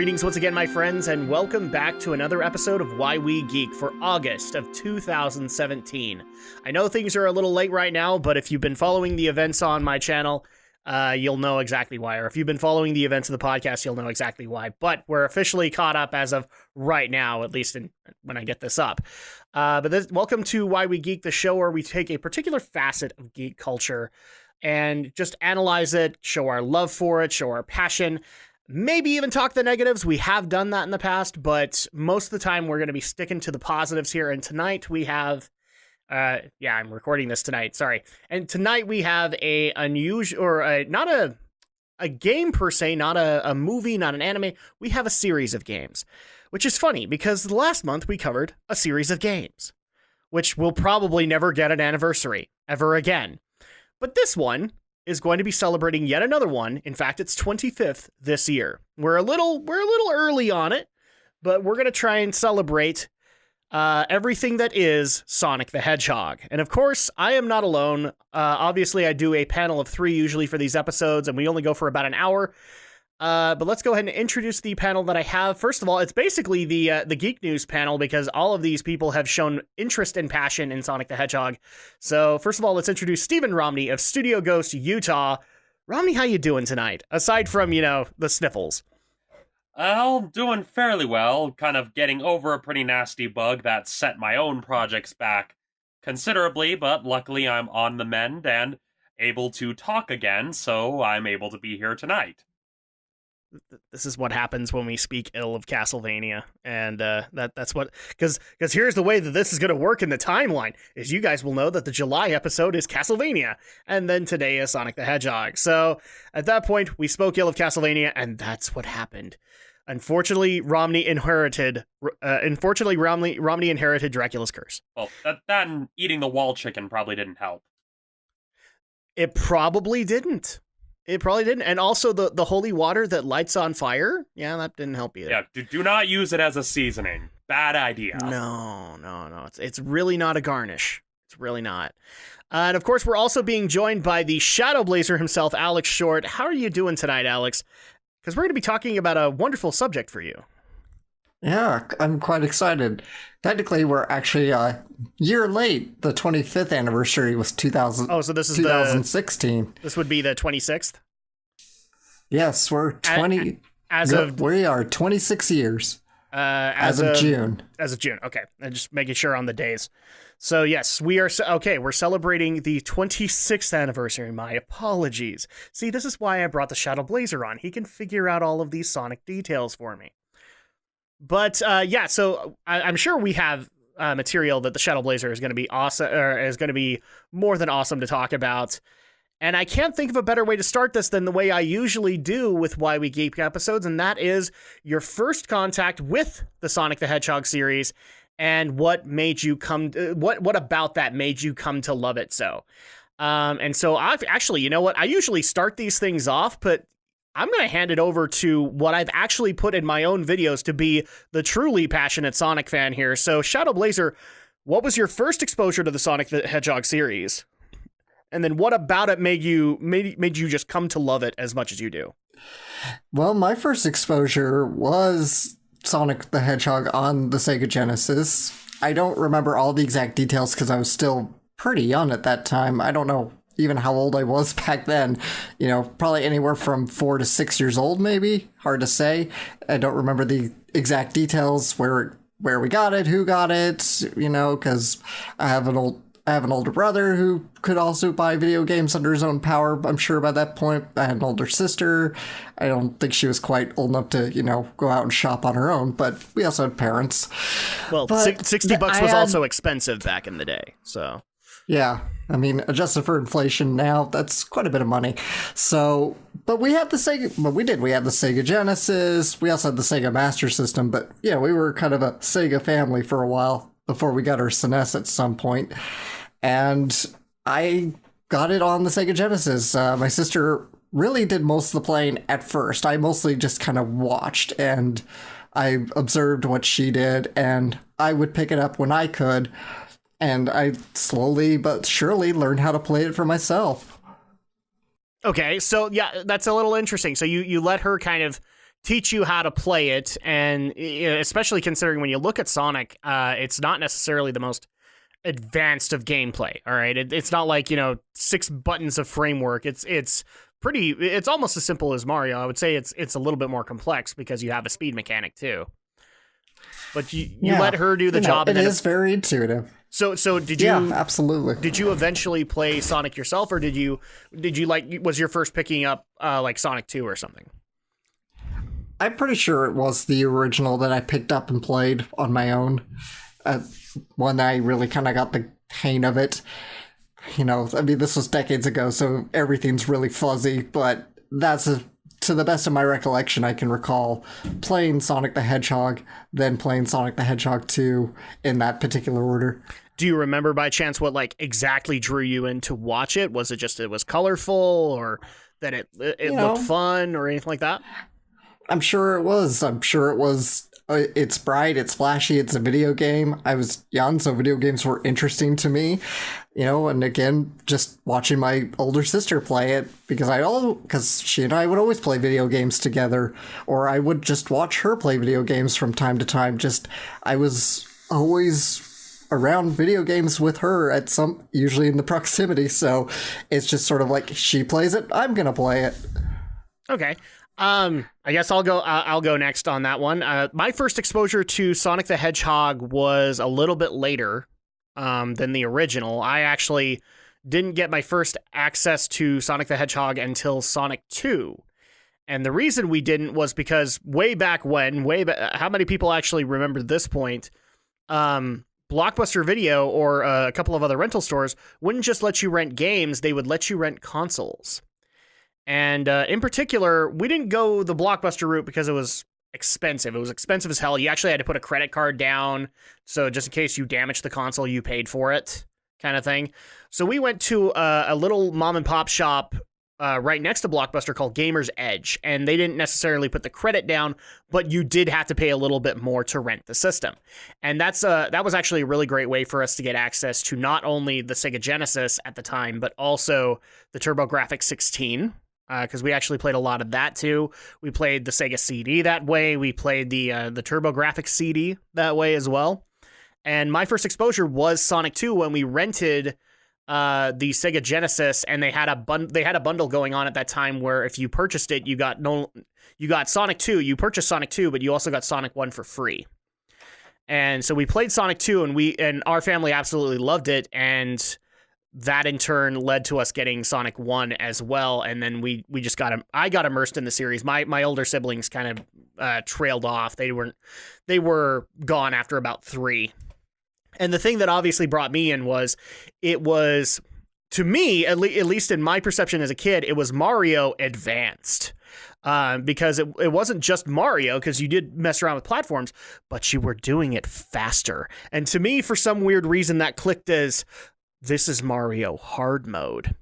Greetings once again, my friends, and welcome back to another episode of Why We Geek for August of 2017. I know things are a little late right now, but if you've been following the events on my channel, you'll know exactly why. Or if you've been following the events of the podcast, you'll know exactly why. But we're officially caught up as of right now, at least when I get this up. Welcome to Why We Geek, the show where we take a particular facet of geek culture and just analyze it, show our love for it, show our passion, maybe even talk the negatives. We have done that in the past, but most of the time we're going to be sticking to the positives here. And tonight we have, I'm recording this tonight, sorry. And tonight we have a unusual, or not a game per se, not a movie, not an anime. We have a series of games, which is funny because last month we covered a series of games, which will probably never get an anniversary ever again. But this one is going to be celebrating yet another one. In fact, it's 25th this year. We're a little early on it, but we're going to try and celebrate everything that is Sonic the Hedgehog. And of course, I am not alone. Obviously, I do a panel of 3 usually for these episodes, and we only go for about an hour. But let's go ahead and introduce the panel that I have. First of all, it's basically the Geek News panel because all of these people have shown interest and passion in Sonic the Hedgehog. So first of all, let's introduce Stephen Romney of Studio Ghost, Utah. Romney, how you doing tonight? Aside from, the sniffles. Well, doing fairly well. Kind of getting over a pretty nasty bug that set my own projects back considerably, but luckily I'm on the mend and able to talk again, so I'm able to be here tonight. This is what happens when we speak ill of Castlevania, and that's what, because here's the way that this is going to work in the timeline, is you guys will know that the July episode is Castlevania, and then today is Sonic the Hedgehog. So at that point, we spoke ill of Castlevania, and that's what happened. Unfortunately, Romney inherited Dracula's curse. Well, that and eating the wall chicken probably didn't help. It probably didn't. And also the holy water that lights on fire. Yeah, that didn't help either. Yeah, do not use it as a seasoning. Bad idea. No. It's really not a garnish. It's really not. And of course, we're also being joined by the Shadow Blazer himself, Alex Short. How are you doing tonight, Alex? Because we're going to be talking about a wonderful subject for you. Yeah, I'm quite excited. Technically, we're actually a year late. The 25th anniversary was 2000. Oh, so this is 2016. This would be the 26th? Yes, we're 20. We are 26 years. As of June. As of June. Okay. And just making sure on the days. So yes, we are. Okay. We're celebrating the 26th anniversary. My apologies. See, this is why I brought the Shadow Blazer on. He can figure out all of these Sonic details for me. But so I'm sure we have material that the Shadow Blazer is going to be awesome, or is going to be more than awesome to talk about. And I can't think of a better way to start this than the way I usually do with Why We Geek episodes, and that is your first contact with the Sonic the Hedgehog series and what made you what about that made you come to love it so. And so I've actually, you know what? I usually start these things off, but I'm going to hand it over to what I've actually put in my own videos to be the truly passionate Sonic fan here. So Shadow Blazer, what was your first exposure to the Sonic the Hedgehog series? And then what about it made you just come to love it as much as you do? Well, my first exposure was Sonic the Hedgehog on the Sega Genesis. I don't remember all the exact details because I was still pretty young at that time. I don't know even how old I was back then. Probably anywhere from 4 to 6 years old, maybe. Hard to say. I don't remember the exact details where we got it, who got it, because I have an older brother who could also buy video games under his own power. I'm sure by that point I had an older sister. I don't think she was quite old enough to, go out and shop on her own, but we also had parents. Well, $60 was also expensive back in the day, so. Yeah, I mean, adjusted for inflation now, that's quite a bit of money. So, but we had the Sega Genesis. We also had the Sega Master System, but yeah, we were kind of a Sega family for a while before we got our SNES at some point. And I got it on the Sega Genesis. My sister really did most of the playing at first. I mostly just kind of watched and I observed what she did, and I would pick it up when I could. And I slowly but surely learned how to play it for myself. Okay, so yeah, that's a little interesting. So you let her kind of teach you how to play it, and especially considering when you look at Sonic, it's not necessarily the most advanced of gameplay. All right, it's not like 6 buttons of framework. It's almost as simple as Mario. I would say it's a little bit more complex because you have a speed mechanic too. But you let her do the job. It is very intuitive. So did you? Yeah, absolutely. Did you eventually play Sonic yourself, or did you was your first picking up like Sonic 2 or something? I'm pretty sure it was the original that I picked up and played on my own. When I really kind of got the hang of it. This was decades ago, so everything's really fuzzy, but to the best of my recollection, I can recall playing Sonic the Hedgehog, then playing Sonic the Hedgehog 2 in that particular order. Do you remember by chance what exactly drew you in to watch it? Was it just it was colorful, or that it looked fun, or anything like that? I'm sure it was. It's bright, it's flashy, it's a video game. I was young, so video games were interesting to me. And again, just watching my older sister play it, because she and I would always play video games together, or I would just watch her play video games from time to time. I was always around video games with her usually in the proximity, so it's just sort of like, she plays it, I'm gonna play it. Okay. I guess I'll go next on that one. My first exposure to Sonic the Hedgehog was a little bit later than the original. I actually didn't get my first access to Sonic the Hedgehog until Sonic 2. And the reason we didn't was because way back when, how many people actually remember this point? Blockbuster Video or a couple of other rental stores wouldn't just let you rent games, they would let you rent consoles. And in particular, we didn't go the Blockbuster route because it was expensive. It was expensive as hell. You actually had to put a credit card down, so just in case you damaged the console, you paid for it, kind of thing. So we went to a little mom and pop shop right next to Blockbuster called Gamer's Edge, and they didn't necessarily put the credit down, but you did have to pay a little bit more to rent the system. And that was actually a really great way for us to get access to not only the Sega Genesis at the time, but also the TurboGrafx 16. Because we actually played a lot of that too. We played the Sega CD that way. We played the TurboGrafx CD that way as well. And my first exposure was Sonic 2 when we rented the Sega Genesis, and they had a bundle going on at that time where if you purchased it, you got Sonic 2. You purchased Sonic 2, but you also got Sonic 1 for free. And so we played Sonic 2, and our family absolutely loved it, and that in turn led to us getting Sonic 1 as well, and then we just I got immersed in the series. My older siblings kind of trailed off. They were gone after about 3. And the thing that obviously brought me in was, it was, to me, at least in my perception as a kid, it was Mario advanced. Because it wasn't just Mario, because you did mess around with platforms, but you were doing it faster. And to me, for some weird reason, that clicked as, this is Mario hard mode.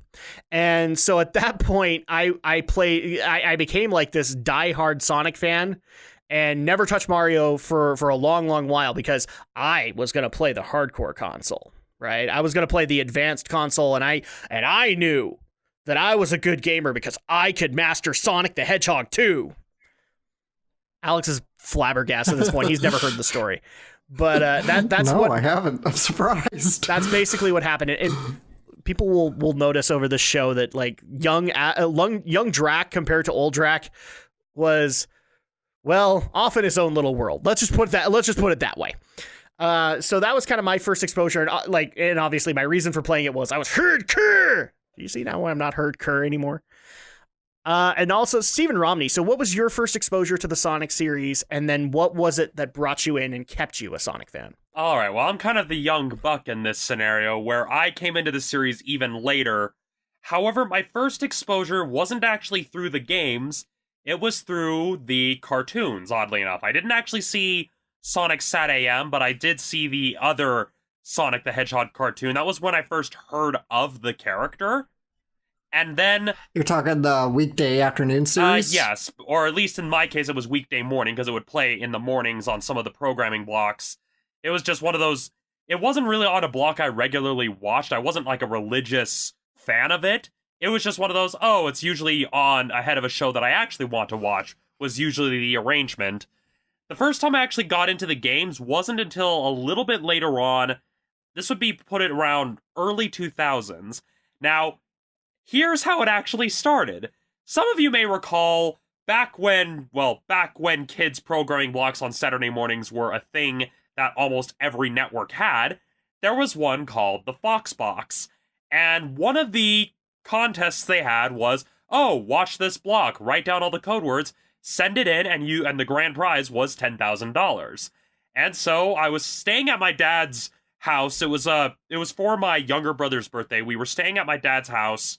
And so at that point, I became like this diehard Sonic fan and never touched Mario for a long, long while, because I was going to play the hardcore console, right? I was going to play the advanced console, and I knew that I was a good gamer because I could master Sonic the Hedgehog 2. Alex is flabbergasted at this point. He's never heard the story. But that's no, what I haven't. I'm surprised. That's basically what happened. People will notice over this show that young Drac compared to old Drac was, well, off in his own little world. Let's just put it that way. So that was kind of my first exposure, and obviously my reason for playing it was I was hardcore. Do you see now why I'm not hardcore anymore? And also Stephen Romney. So what was your first exposure to the Sonic series, and then what was it that brought you in and kept you a Sonic fan? All right, well, I'm kind of the young buck in this scenario, where I came into the series even later. However, my first exposure wasn't actually through the games, it was through the cartoons, oddly enough. I didn't actually see Sonic Sat AM, but I did see the other Sonic the Hedgehog cartoon. That was when I first heard of the character. And then... You're talking the weekday afternoon series? Yes, or at least in my case, it was weekday morning, because it would play in the mornings on some of the programming blocks. It was just one of those... It wasn't really on a block I regularly watched. I wasn't like a religious fan of it. It was just one of those, it's usually on ahead of a show that I actually want to watch, was usually the arrangement. The first time I actually got into the games wasn't until a little bit later on. This would be put it around early 2000s. Now, here's how it actually started. Some of you may recall back when kids programming blocks on Saturday mornings were a thing that almost every network had, there was one called the Fox Box. And one of the contests they had was, oh, watch this block, write down all the code words, send it in, and the grand prize was $10,000. And so I was staying at my dad's house. It was for my younger brother's birthday. We were staying at my dad's house,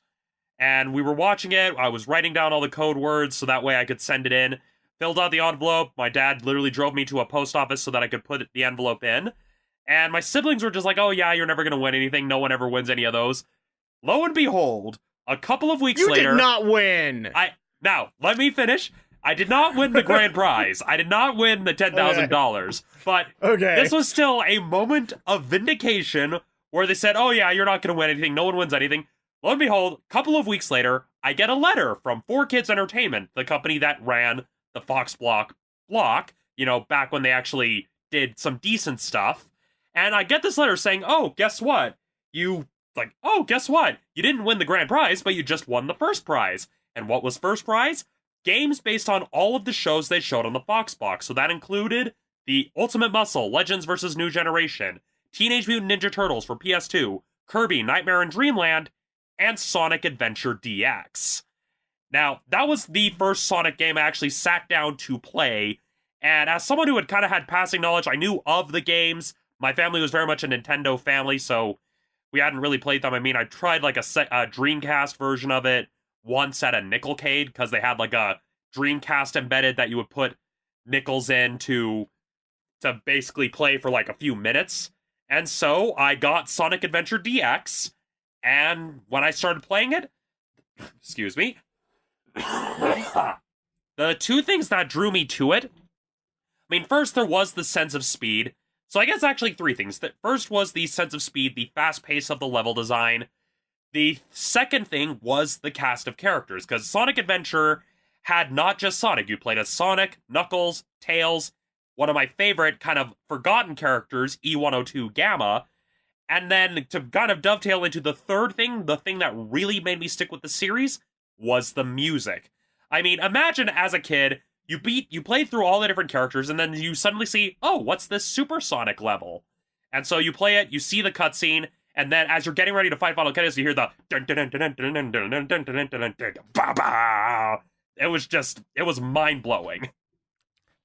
and we were watching it. I was writing down all the code words so that way I could send it in. Filled out the envelope. My dad literally drove me to a post office so that I could put the envelope in. And my siblings were just like, oh yeah, you're never going to win anything. No one ever wins any of those. Lo and behold, a couple of weeks later... You did not win! Now, let me finish. I did not win the grand prize. I did not win the $10,000. But this was still a moment of vindication where they said, oh yeah, you're not going to win anything. No one wins anything. Lo and behold, a couple of weeks later, I get a letter from 4Kids Entertainment, the company that ran the Fox block, back when they actually did some decent stuff. And I get this letter saying, oh, guess what? You didn't win the grand prize, but you just won the first prize. And what was first prize? Games based on all of the shows they showed on the Fox box. So that included the Ultimate Muscle, Legends vs. New Generation, Teenage Mutant Ninja Turtles for PS2, Kirby, Nightmare in Dreamland, and Sonic Adventure DX. Now, that was the first Sonic game I actually sat down to play, and as someone who had kind of had passing knowledge, I knew of the games. My family was very much a Nintendo family, so we hadn't really played them. I mean, I tried like a Dreamcast version of it once at a Nickelcade, because they had like a Dreamcast embedded that you would put nickels in to basically play for like a few minutes. And so I got Sonic Adventure DX, and when I started playing it, excuse me, the two things that drew me to it, I mean, first there was the sense of speed. So I guess actually three things. The first was the sense of speed, the fast pace of the level design. The second thing was the cast of characters, because Sonic Adventure had not just Sonic. You played as Sonic, Knuckles, Tails, one of my favorite kind of forgotten characters, E102 Gamma. And then to kind of dovetail into the third thing, the thing that really made me stick with the series, was the music. I mean, imagine as a kid, you played through all the different characters, and then you suddenly see, oh, what's this Supersonic level? And so you play it, you see the cutscene, and then as you're getting ready to fight Final Chaos, you hear the it was mind-blowing.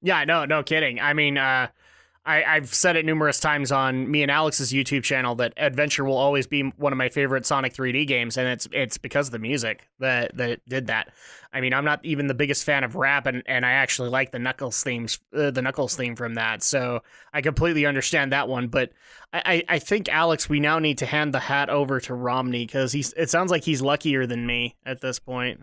Yeah, no kidding. I mean, I've said it numerous times on me and Alex's YouTube channel that Adventure will always be one of my favorite Sonic 3D games, and it's because of the music that did that. I mean, I'm not even the biggest fan of rap, and I actually like the Knuckles theme from that, so I completely understand that one. But I think, Alex, we now need to hand the hat over to Romney, because it sounds like he's luckier than me at this point.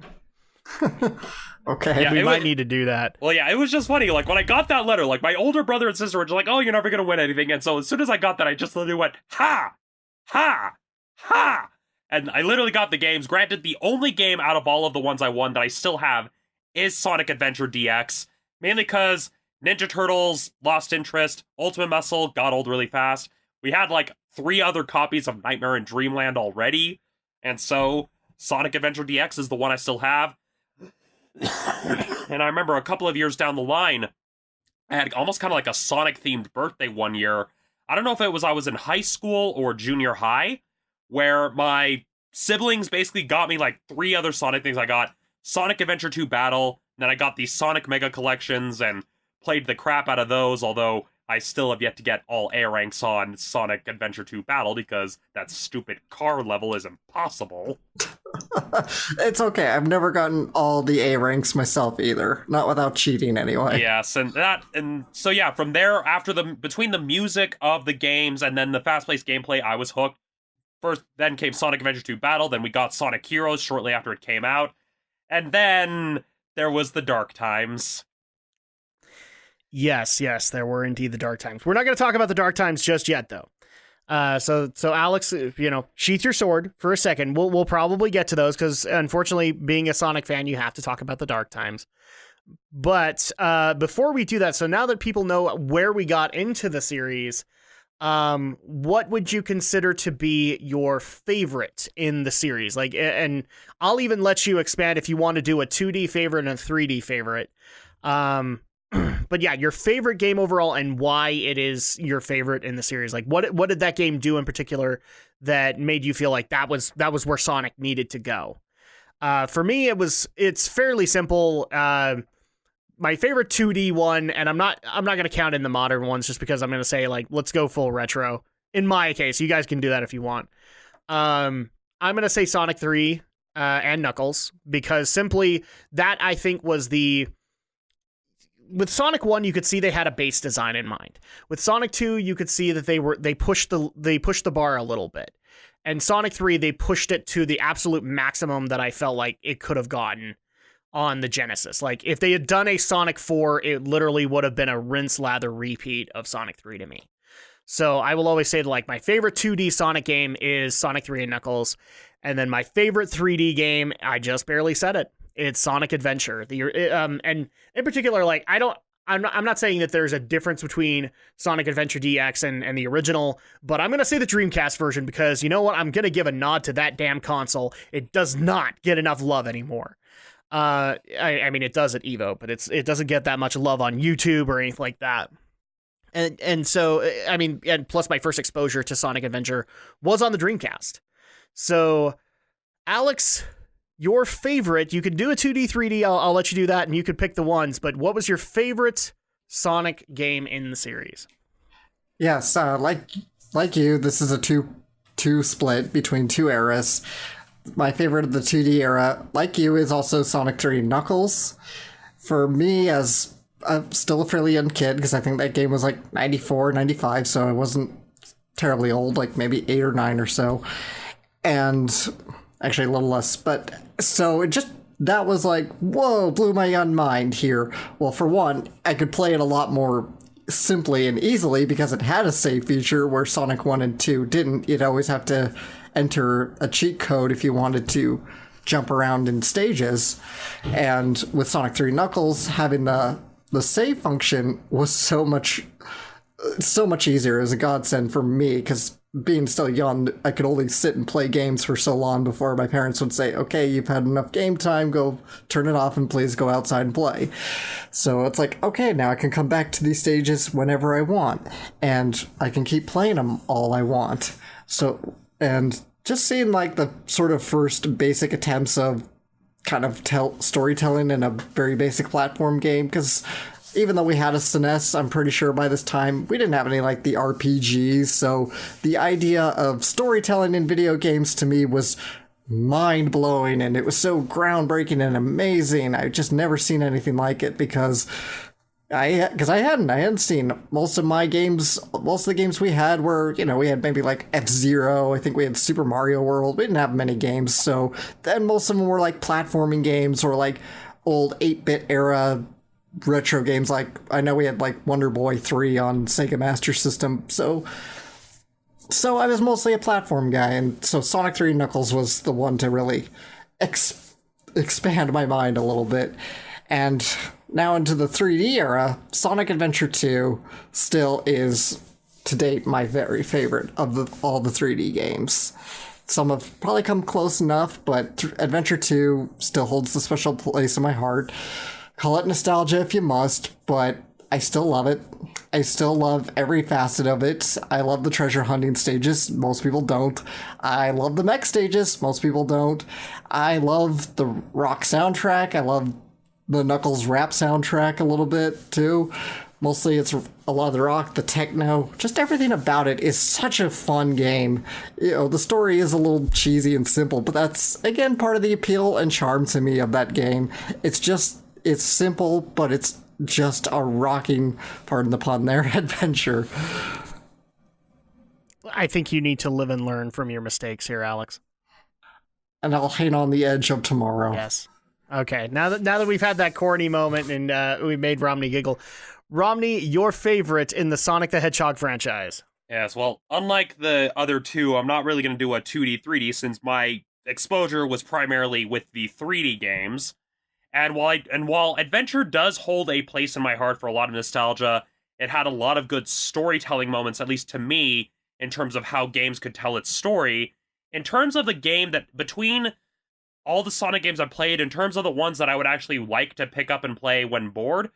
Okay, yeah, we might need to do that. Well, yeah, it was just funny. Like, when I got that letter, like, my older brother and sister were just like, oh, you're never going to win anything. And so as soon as I got that, I just literally went, ha! Ha! Ha! And I literally got the games. Granted, the only game out of all of the ones I won that I still have is Sonic Adventure DX. Mainly because Ninja Turtles lost interest, Ultimate Muscle got old really fast. We had, like, 3 other copies of Nightmare in Dreamland already. And so Sonic Adventure DX is the one I still have. And I remember a couple of years down the line, I had almost kind of like a Sonic-themed birthday one year. I don't know if it was I was in high school or junior high, where my siblings basically got me like 3 other Sonic things. I got Sonic Adventure 2 Battle, then I got the Sonic Mega Collections and played the crap out of those, although I still have yet to get all A ranks on Sonic Adventure 2 Battle because that stupid car level is impossible. It's okay. I've never gotten all the A ranks myself either. Not without cheating anyway. Yes, and so yeah, from there, between the music of the games and then the fast-paced gameplay, I was hooked. First, then came Sonic Adventure 2 Battle, then we got Sonic Heroes shortly after it came out, and then there was the dark times. Yes, there were indeed the dark times. We're not going to talk about the dark times just yet, though. So Alex, sheath your sword for a second. We'll probably get to those because, unfortunately, being a Sonic fan, you have to talk about the dark times. But before we do that, so now that people know where we got into the series, what would you consider to be your favorite in the series? Like, and I'll even let you expand if you want to do a 2D favorite and a 3D favorite. But yeah, your favorite game overall and why it is your favorite in the series. Like, what did that game do in particular that made you feel like that was where Sonic needed to go? For me, it's fairly simple. My favorite 2D one, and I'm not going to count in the modern ones just because I'm going to say, like, let's go full retro. In my case, you guys can do that if you want. I'm going to say Sonic 3 and Knuckles, because simply that, I think, was with Sonic 1, you could see they had a base design in mind. With Sonic 2, you could see that they pushed the bar a little bit. And Sonic 3, they pushed it to the absolute maximum that I felt like it could have gotten on the Genesis. Like, if they had done a Sonic 4, it literally would have been a rinse lather repeat of Sonic 3 to me. So I will always say that, like, my favorite 2D Sonic game is Sonic 3 and Knuckles. And then my favorite 3D game, I just barely said it. It's Sonic Adventure. And in particular, like, I'm not saying that there's a difference between Sonic Adventure DX and the original, but I'm going to say the Dreamcast version because, you know what? I'm going to give a nod to that damn console. It does not get enough love anymore. I mean, it does at Evo, but it doesn't get that much love on YouTube or anything like that. And so, I mean, and plus my first exposure to Sonic Adventure was on the Dreamcast. So, Alex, your favorite, you could do a 2D, 3D, I'll let you do that, and you could pick the ones, but what was your favorite Sonic game in the series? Yes, like you, this is a two split between two eras. My favorite of the 2D era, like you, is also Sonic 3 Knuckles. For me, as I'm still a fairly young kid, because I think that game was like 94, 95, so I wasn't terribly old, like maybe 8 or 9 or so. And actually a little less, but so that was like, whoa, blew my young mind here. Well, for one, I could play it a lot more simply and easily because it had a save feature where Sonic 1 and 2 didn't. You'd always have to enter a cheat code if you wanted to jump around in stages. And with Sonic 3 Knuckles, having the save function was so much easier. It was a godsend for me because being still young, I could only sit and play games for so long before my parents would say, okay, you've had enough game time, go turn it off and please go outside and play. So it's like, okay, now I can come back to these stages whenever I want, and I can keep playing them all I want. So, and just seeing like the sort of first basic attempts of kind of storytelling in a very basic platform game, because even though we had a SNES, I'm pretty sure by this time, we didn't have any like the RPGs, so the idea of storytelling in video games to me was mind-blowing, and it was so groundbreaking and amazing. I've just never seen anything like it because I hadn't seen most of the games we had were, we had maybe like F-Zero, I think we had Super Mario World, we didn't have many games, so then most of them were like platforming games or like old 8-bit era retro games. Like I know we had like Wonder Boy 3 on Sega Master System, so I was mostly a platform guy, and so Sonic 3 Knuckles was the one to really expand my mind a little bit. And now into the 3D era, Sonic Adventure 2 still is to date my very favorite of all the 3D games. Some have probably come close enough, but Adventure 2 still holds a special place in my heart. Call it nostalgia if you must, but I still love it. I still love every facet of it. I love the treasure hunting stages. Most people don't. I love the mech stages. Most people don't. I love the rock soundtrack. I love the Knuckles rap soundtrack a little bit, too. Mostly it's a lot of the rock, the techno, just everything about it is such a fun game. The story is a little cheesy and simple, but that's, again, part of the appeal and charm to me of that game. It's simple, but it's just a rocking, pardon the pun there, adventure. I think you need to live and learn from your mistakes here, Alex. And I'll hang on the edge of tomorrow. Yes. Okay, now that we've had that corny moment and we made Romney giggle, Romney, your favorite in the Sonic the Hedgehog franchise? Yes, well, unlike the other two, I'm not really going to do a 2D, 3D since my exposure was primarily with the 3D games. And while Adventure does hold a place in my heart for a lot of nostalgia, it had a lot of good storytelling moments, at least to me, in terms of how games could tell its story. In terms of the game that, between all the Sonic games I've played, in terms of the ones that I would actually like to pick up and play when bored,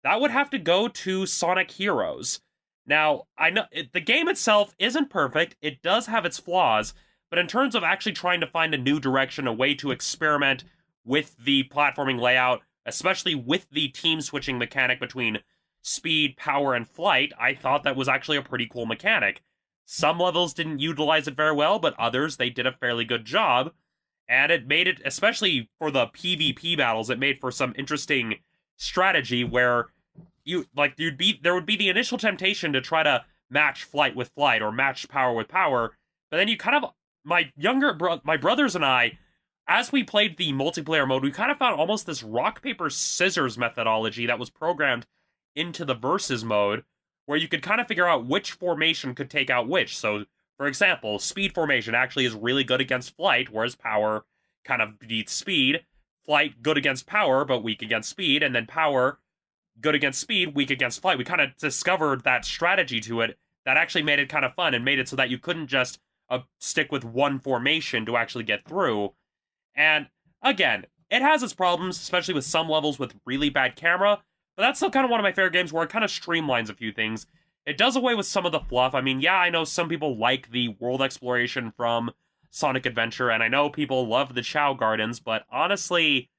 that would have to go to Sonic Heroes. Now, I know the game itself isn't perfect, it does have its flaws, but in terms of actually trying to find a new direction, a way to experiment with the platforming layout, especially with the team switching mechanic between speed, power, and flight, I thought that was actually a pretty cool mechanic. Some levels didn't utilize it very well, but others, they did a fairly good job. And it made it, especially for the PvP battles, it made for some interesting strategy where there would be the initial temptation to try to match flight with flight or match power with power, but then you kind of, my brothers and I, as we played the multiplayer mode, we kind of found almost this rock, paper, scissors methodology that was programmed into the versus mode, where you could kind of figure out which formation could take out which. So, for example, speed formation actually is really good against flight, whereas power kind of beats speed. Flight, good against power, but weak against speed, and then power, good against speed, weak against flight. We kind of discovered that strategy to it that actually made it kind of fun and made it so that you couldn't just stick with one formation to actually get through. And again, it has its problems, especially with some levels with really bad camera, but that's still kind of one of my favorite games where it kind of streamlines a few things. It does away with some of the fluff. I mean, yeah, I know some people like the world exploration from Sonic Adventure, and I know people love the Chow Gardens, but honestly,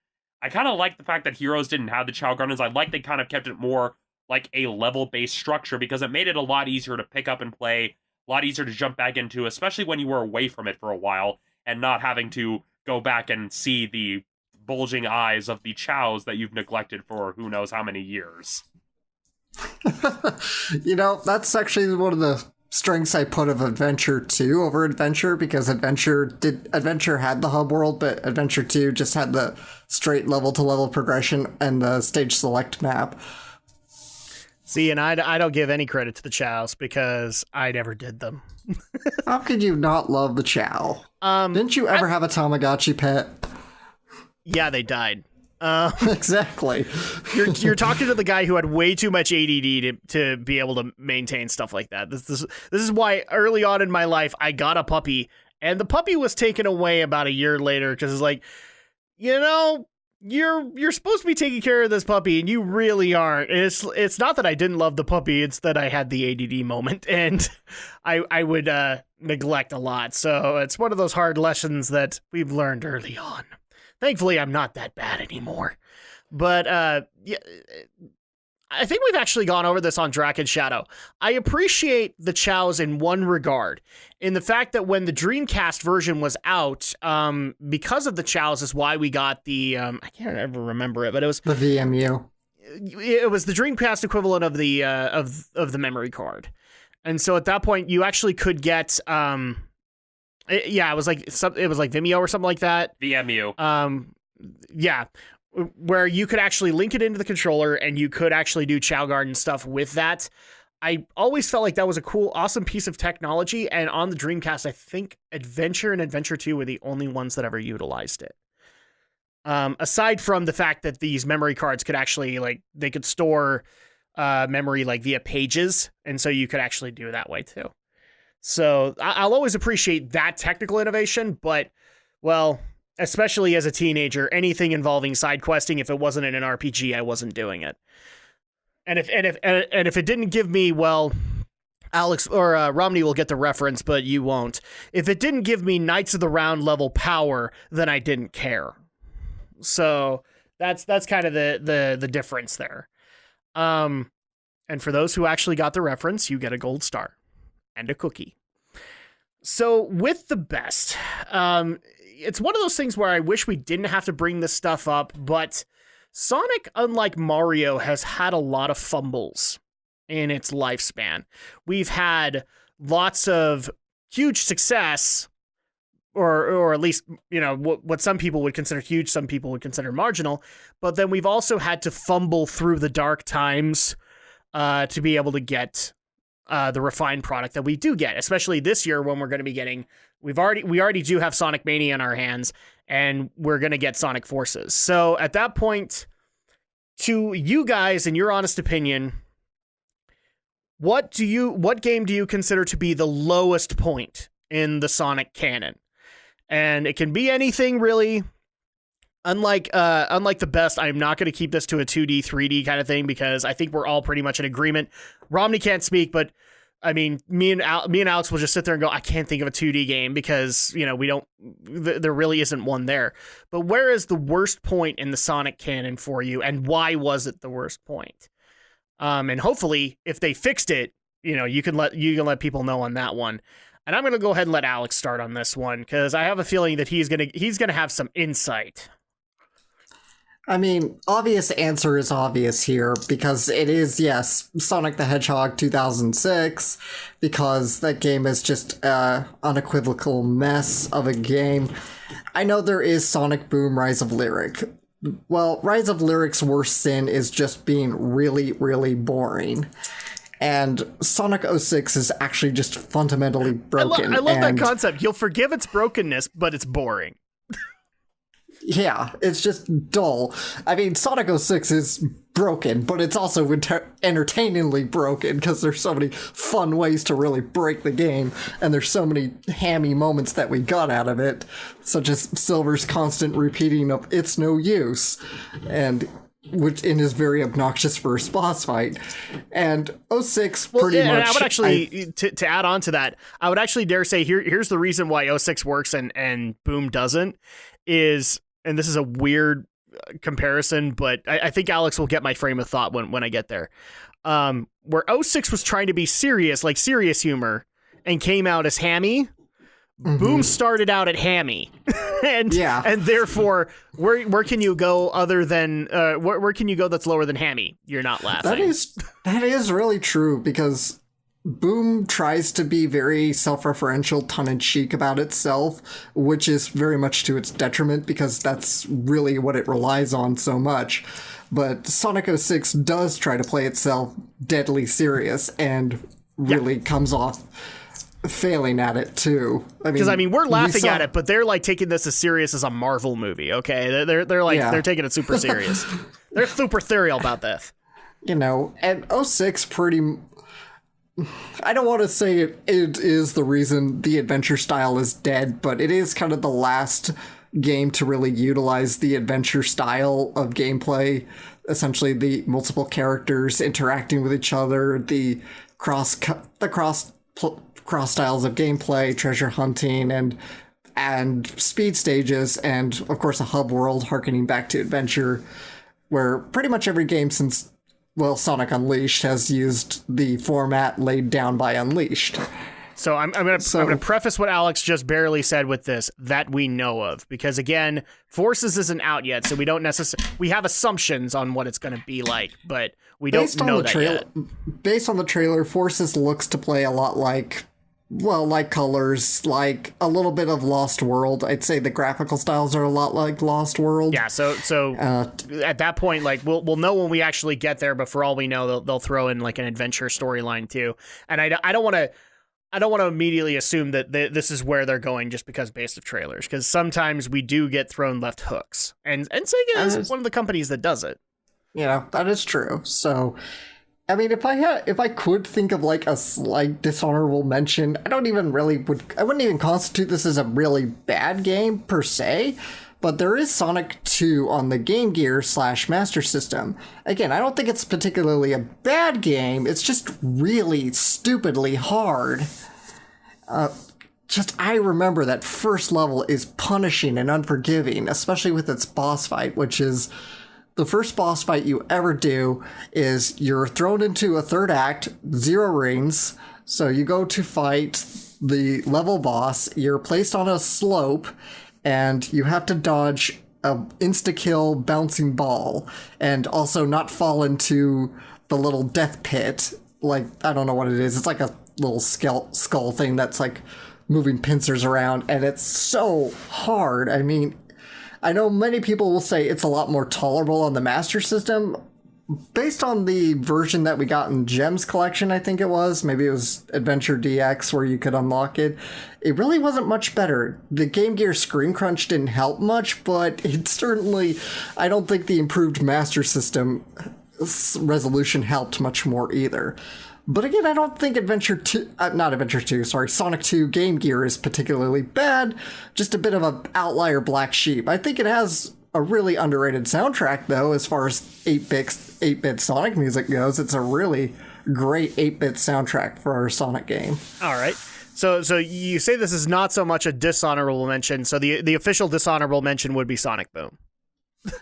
I kind of like the fact that Heroes didn't have the Chow Gardens. I like they kind of kept it more like a level-based structure because it made it a lot easier to pick up and play, a lot easier to jump back into, especially when you were away from it for a while and not having to go back and see the bulging eyes of the Chows that you've neglected for who knows how many years. You know, that's actually one of the strengths I put of Adventure 2 over Adventure, because Adventure had the hub world, but Adventure 2 just had the straight level-to-level progression and the stage select map. See, and I don't give any credit to the Chows because I never did them. How could you not love the Chow? Didn't you ever have a Tamagotchi pet? Yeah, they died. Exactly. You're talking to the guy who had way too much ADD to be able to maintain stuff like that. This is why early on in my life I got a puppy, and the puppy was taken away about a year later because it's like, you know, you're supposed to be taking care of this puppy, and you really aren't. It's not that I didn't love the puppy; it's that I had the ADD moment, and I would neglect a lot. So it's one of those hard lessons that we've learned early on. Thankfully, I'm not that bad anymore. But yeah, I think we've actually gone over this on Drac and Shadow. I appreciate the Chows in one regard, in the fact that when the Dreamcast version was out, because of the Chows is why we got the, I can't ever remember it, but it was... The VMU. It was the Dreamcast equivalent of the the memory card. And so at that point, you actually could get... it was like Vimeo or something like that. VMU. Yeah, where you could actually link it into the controller and you could actually do Chow Garden stuff with that. I always felt like that was a cool, awesome piece of technology. And on the Dreamcast, I think Adventure and Adventure 2 were the only ones that ever utilized it. Aside from the fact that these memory cards could actually, they could store memory via pages, and so you could actually do it that way too. So I'll always appreciate that technical innovation, but, well, especially as a teenager, anything involving side questing, if it wasn't in an RPG, I wasn't doing it. And if it didn't give me, well, Alex or Romney will get the reference, but you won't. If it didn't give me Knights of the Round level power, then I didn't care. So that's kind of the difference there. And for those who actually got the reference, you get a gold star and a cookie. So with the best, it's one of those things where I wish we didn't have to bring this stuff up, but Sonic, unlike Mario, has had a lot of fumbles in its lifespan. We've had lots of huge success, or at least, what some people would consider huge, some people would consider marginal, but then we've also had to fumble through the dark times to be able to get the refined product that we do get, especially this year when we're going to be getting we already do have Sonic Mania in our hands, and we're gonna get Sonic Forces. So at that point, to you guys, in your honest opinion, what game do you consider to be the lowest point in the Sonic canon? And it can be anything really. Unlike the best, I'm not going to keep this to a 2D, 3D kind of thing, because I think we're all pretty much in agreement. Romney can't speak, but I mean, me and Alex will just sit there and go, I can't think of a 2D game because, there really isn't one there. But where is the worst point in the Sonic canon for you, and why was it the worst point? And hopefully, if they fixed it, you can let people know on that one. And I'm going to go ahead and let Alex start on this one, because I have a feeling that he's gonna have some insight. I mean, obvious answer is obvious here, because it is, yes, Sonic the Hedgehog 2006, because that game is just an unequivocal mess of a game. I know there is Sonic Boom Rise of Lyric. Well, Rise of Lyric's worst sin is just being really, really boring. And Sonic 06 is actually just fundamentally broken. I love that concept. You'll forgive its brokenness, but it's boring. Yeah, it's just dull. I mean, Sonic 06 is broken, but it's also entertainingly broken, because there's so many fun ways to really break the game, and there's so many hammy moments that we got out of it, such as Silver's constant repeating of "it's no use," and which in his very obnoxious first boss fight. And 06 pretty much... I would actually, to add on to that, I would actually dare say here's the reason why 06 works and Boom doesn't, is... And this is a weird comparison, but I think Alex will get my frame of thought when I get there. Where 06 was trying to be serious, like serious humor, and came out as hammy, Boom started out at hammy. and therefore, where can you go other than, where can you go that's lower than hammy? You're not laughing. That is really true, because Boom tries to be very self-referential, tongue-in-cheek about itself, which is very much to its detriment, because that's really what it relies on so much. But Sonic 06 does try to play itself deadly serious, and really comes off failing at it too. Because we're laughing at it, but they're like taking this as serious as a Marvel movie. Okay, they're taking it super serious. They're super ethereal about this. And 06 pretty... I don't want to say it is the reason the adventure style is dead, but it is kind of the last game to really utilize the adventure style of gameplay. Essentially, the multiple characters interacting with each other, the cross styles of gameplay, treasure hunting, and speed stages, and of course a hub world harkening back to adventure, where pretty much every game since Sonic Unleashed has used the format laid down by Unleashed. So I'm gonna preface what Alex just barely said with this, that we know of, because again, Forces isn't out yet, so we don't we have assumptions on what it's gonna be like, but we don't know that yet. Based on the trailer, Forces looks to play a lot like Colors, like a little bit of Lost World. I'd say the graphical styles are a lot like Lost World. Yeah, so at that point, like we'll know when we actually get there, but for all we know, they'll throw in like an adventure storyline too. And I don't want to immediately assume that this is where they're going just because based of trailers, because sometimes we do get thrown left hooks, and Sega is one of the companies that does it. That is true. So, I mean, if I could think of like a slight dishonorable mention, I wouldn't even constitute this as a really bad game per se, but there is Sonic 2 on the Game Gear / Master System. Again, I don't think it's particularly a bad game, it's just really stupidly hard. I remember that first level is punishing and unforgiving, especially with its boss fight, which is... The first boss fight you ever do is you're thrown into a third act, 0 rings, so you go to fight the level boss, you're placed on a slope, and you have to dodge a insta-kill bouncing ball, and also not fall into the little death pit, like, I don't know what it is, it's like a little skull thing that's like moving pincers around, and it's so hard. I mean, I know many people will say it's a lot more tolerable on the Master System, based on the version that we got in Gems Collection, I think it was, maybe it was Adventure DX where you could unlock it, it really wasn't much better. The Game Gear screen crunch didn't help much, but it certainly, I don't think the improved Master System resolution helped much more either. But again, I don't think Sonic 2 Game Gear is particularly bad, just a bit of an outlier black sheep. I think it has a really underrated soundtrack, though, as far as 8-bit Sonic music goes. It's a really great 8-bit soundtrack for our Sonic game. All right. So you say this is not so much a dishonorable mention, so the official dishonorable mention would be Sonic Boom.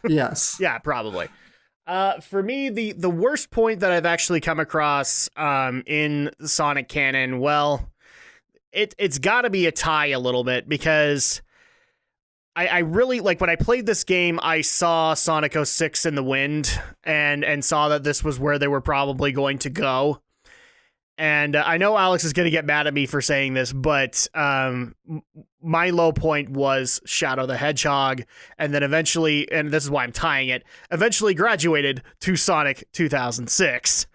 Yes. Yeah, probably. For me, the worst point that I've actually come across in Sonic canon, well, it's got to be a tie a little bit, because I really, like, when I played this game, I saw Sonic 06 in the wind and saw that this was where they were probably going to go. And I know Alex is going to get mad at me for saying this, but my low point was Shadow the Hedgehog, and then eventually, and this is why I'm tying it, eventually graduated to Sonic 2006.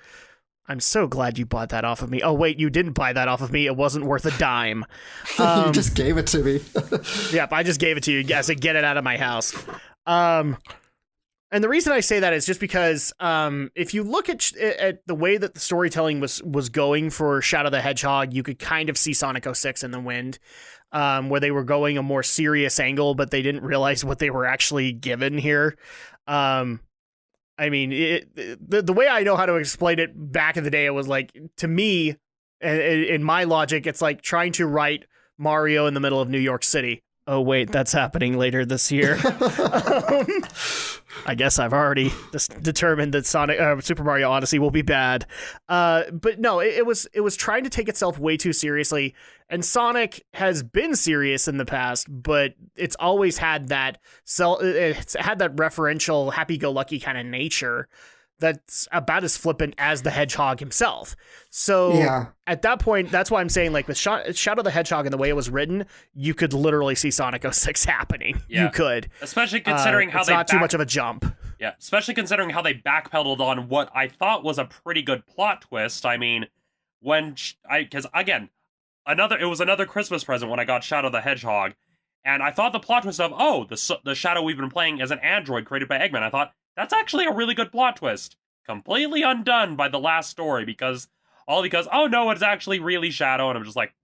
I'm so glad you bought that off of me. Oh, wait, you didn't buy that off of me. It wasn't worth a dime. You just gave it to me. Yep, I just gave it to you. I said, get it out of my house. And the reason I say that is just because if you look at the way that the storytelling was going for Shadow the Hedgehog, you could kind of see Sonic 06 in the wind, where they were going a more serious angle, but they didn't realize what they were actually given here. I mean, the way I know how to explain it back in the day, it was like, to me, in my logic, it's like trying to write Mario in the middle of New York City. Oh, wait, that's happening later this year. I guess I've already determined that Super Mario Odyssey will be bad. But no, it was trying to take itself way too seriously. And Sonic has been serious in the past, but it's always had that referential, happy-go-lucky kind of nature that's about as flippant as the Hedgehog himself. So yeah. At that point, that's why I'm saying, like, with Shadow the Hedgehog and the way it was written, you could literally see Sonic 06 happening. Yeah. You could. Especially considering how it's not too much of a jump. Yeah, especially considering how they backpedaled on what I thought was a pretty good plot twist. I mean, because again, it was another Christmas present when I got Shadow the Hedgehog, and I thought the plot twist of, the Shadow we've been playing as an android created by Eggman, I thought, that's actually a really good plot twist. Completely undone by the last story because, oh no, it's actually really Shadow, and I'm just like,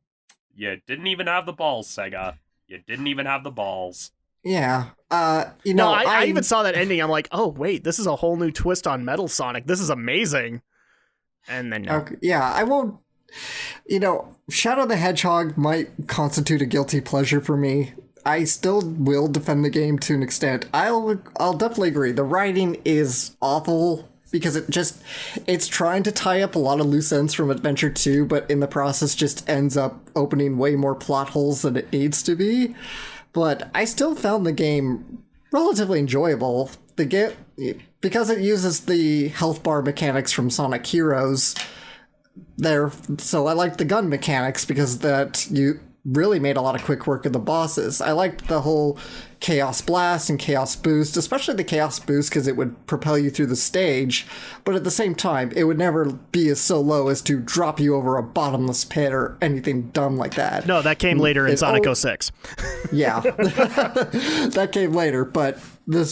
you didn't even have the balls, Sega. You didn't even have the balls. Yeah. I even saw that ending. I'm like, oh wait, this is a whole new twist on Metal Sonic. This is amazing. And then no. Okay, yeah, I won't. Shadow the Hedgehog might constitute a guilty pleasure for me. I still will defend the game to an extent. I'll definitely agree. The writing is awful because it's trying to tie up a lot of loose ends from Adventure 2, but in the process just ends up opening way more plot holes than it needs to be. But I still found the game relatively enjoyable. Because it uses the health bar mechanics from Sonic Heroes there, so I like the gun mechanics because that you really made a lot of quick work of the bosses. I liked the whole Chaos Blast and Chaos Boost, especially the Chaos Boost because it would propel you through the stage, but at the same time, it would never be so low as to drop you over a bottomless pit or anything dumb like that. No, that came later in Sonic 06. Yeah. That came later, but the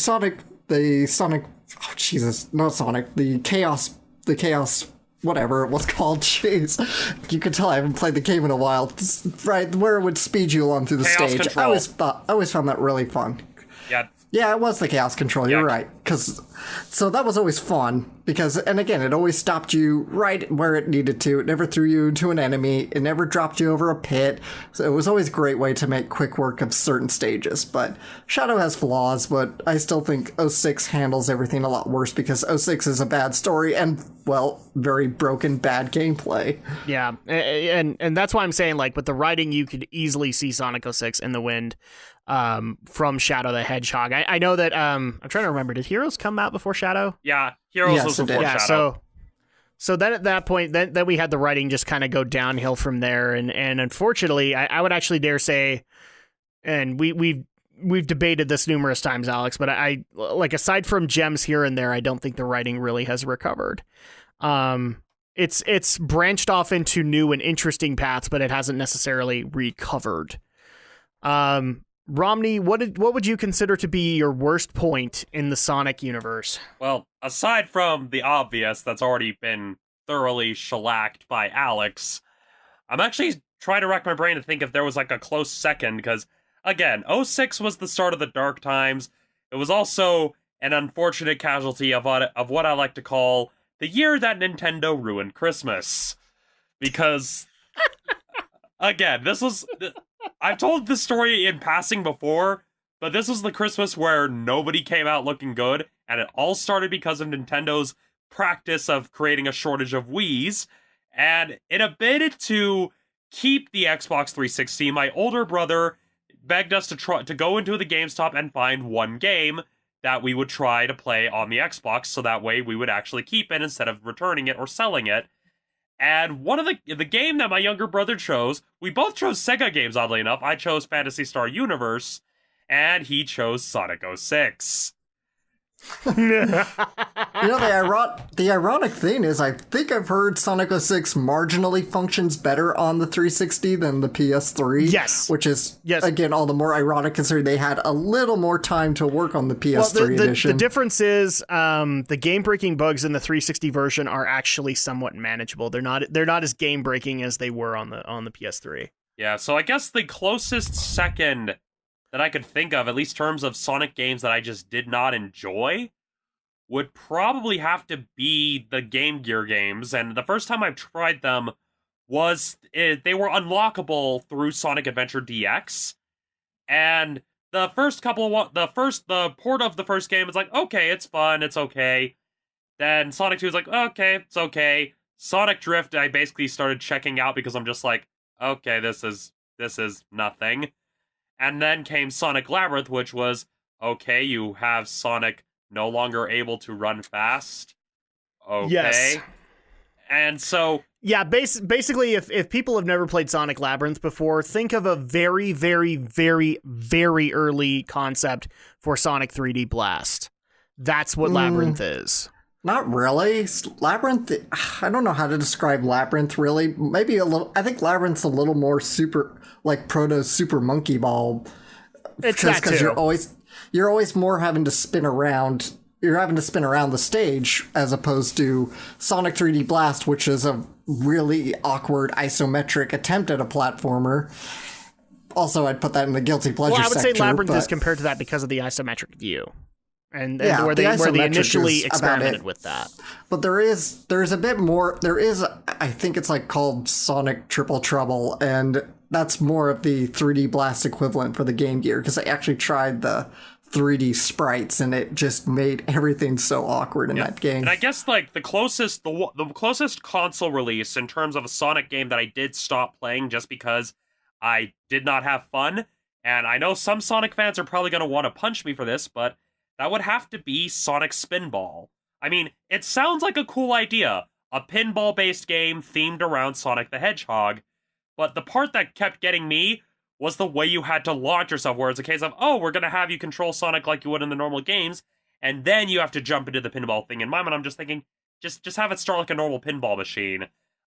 Chaos whatever it was called, jeez. You can tell I haven't played the game in a while. Right, where it would speed you along through the Chaos stage. Control. I always found that really fun. Yeah. Yeah, it was the Chaos Control, you're right. So that was always fun, and again, it always stopped you right where it needed to. It never threw you into an enemy. It never dropped you over a pit. So it was always a great way to make quick work of certain stages. But Shadow has flaws, but I still think 06 handles everything a lot worse because 06 is a bad story and, well, very broken, bad gameplay. Yeah, and that's why I'm saying, like, with the writing, you could easily see Sonic 06 in the wind. From Shadow the Hedgehog. I know that I'm trying to remember, did Heroes come out before Shadow? Yeah, Heroes was before Shadow. So then at that point, then we had the writing just kind of go downhill from there, and unfortunately, I would actually dare say, and we've we've debated this numerous times, Alex, but I like, aside from gems here and there, I don't think the writing really has recovered. It's branched off into new and interesting paths, but it hasn't necessarily recovered. Romney, what would you consider to be your worst point in the Sonic universe? Well, aside from the obvious that's already been thoroughly shellacked by Alex, I'm actually trying to rack my brain to think if there was like a close second, because again, 06 was the start of the dark times. It was also an unfortunate casualty of what I like to call the year that Nintendo ruined Christmas. Because, again, I've told this story in passing before, but this was the Christmas where nobody came out looking good, and it all started because of Nintendo's practice of creating a shortage of Wiis, and in a bid to keep the Xbox 360, my older brother begged us to go into the GameStop and find one game that we would try to play on the Xbox, so that way we would actually keep it instead of returning it or selling it. And one of the game that my younger brother chose, we both chose Sega games, oddly enough. I chose Phantasy Star Universe, and he chose Sonic 06. The ironic thing is, I think I've heard Sonic 06 marginally functions better on the 360 than the PS3. Yes. Which is, again, all the more ironic considering they had a little more time to work on the PS3 edition. The difference is the game-breaking bugs in the 360 version are actually somewhat manageable. They're not as game-breaking as they were on the PS3. Yeah, so I guess the closest second that I could think of, at least in terms of Sonic games that I just did not enjoy, would probably have to be the Game Gear games. And the first time I tried them was they were unlockable through Sonic Adventure DX. And the first the port of the first game is like, okay, it's fun, it's okay. Then Sonic 2 is like, okay, it's okay. Sonic Drift, I basically started checking out because I'm just like, okay, this is nothing. And then came Sonic Labyrinth, which was, okay, you have Sonic no longer able to run fast. Okay. Yes. And so... Yeah, basically, if people have never played Sonic Labyrinth before, think of a very, very, very, very early concept for Sonic 3D Blast. That's what Labyrinth is. Not really. Labyrinth, I don't know how to describe Labyrinth, really. Maybe a little... I think Labyrinth's a little more like Proto's Super Monkey Ball. It's that too. You're always more having to spin around. You're having to spin around the stage as opposed to Sonic 3D Blast, which is a really awkward isometric attempt at a platformer. Also, I'd put that in the guilty pleasure sector. Well, I would say Labyrinth is compared to that because of the isometric view. And where they initially experimented with that. But there's a bit more. There is, I think it's like called Sonic Triple Trouble, and that's more of the 3D Blast equivalent for the Game Gear, because I actually tried the 3D sprites, and it just made everything so awkward in that game. And I guess like the closest console release in terms of a Sonic game that I did stop playing just because I did not have fun, and I know some Sonic fans are probably going to want to punch me for this, but that would have to be Sonic Spinball. I mean, it sounds like a cool idea, a pinball-based game themed around Sonic the Hedgehog, but the part that kept getting me was the way you had to launch yourself, where it's a case of, oh, we're going to have you control Sonic like you would in the normal games, and then you have to jump into the pinball thing. In my mind, I'm just thinking, just have it start like a normal pinball machine.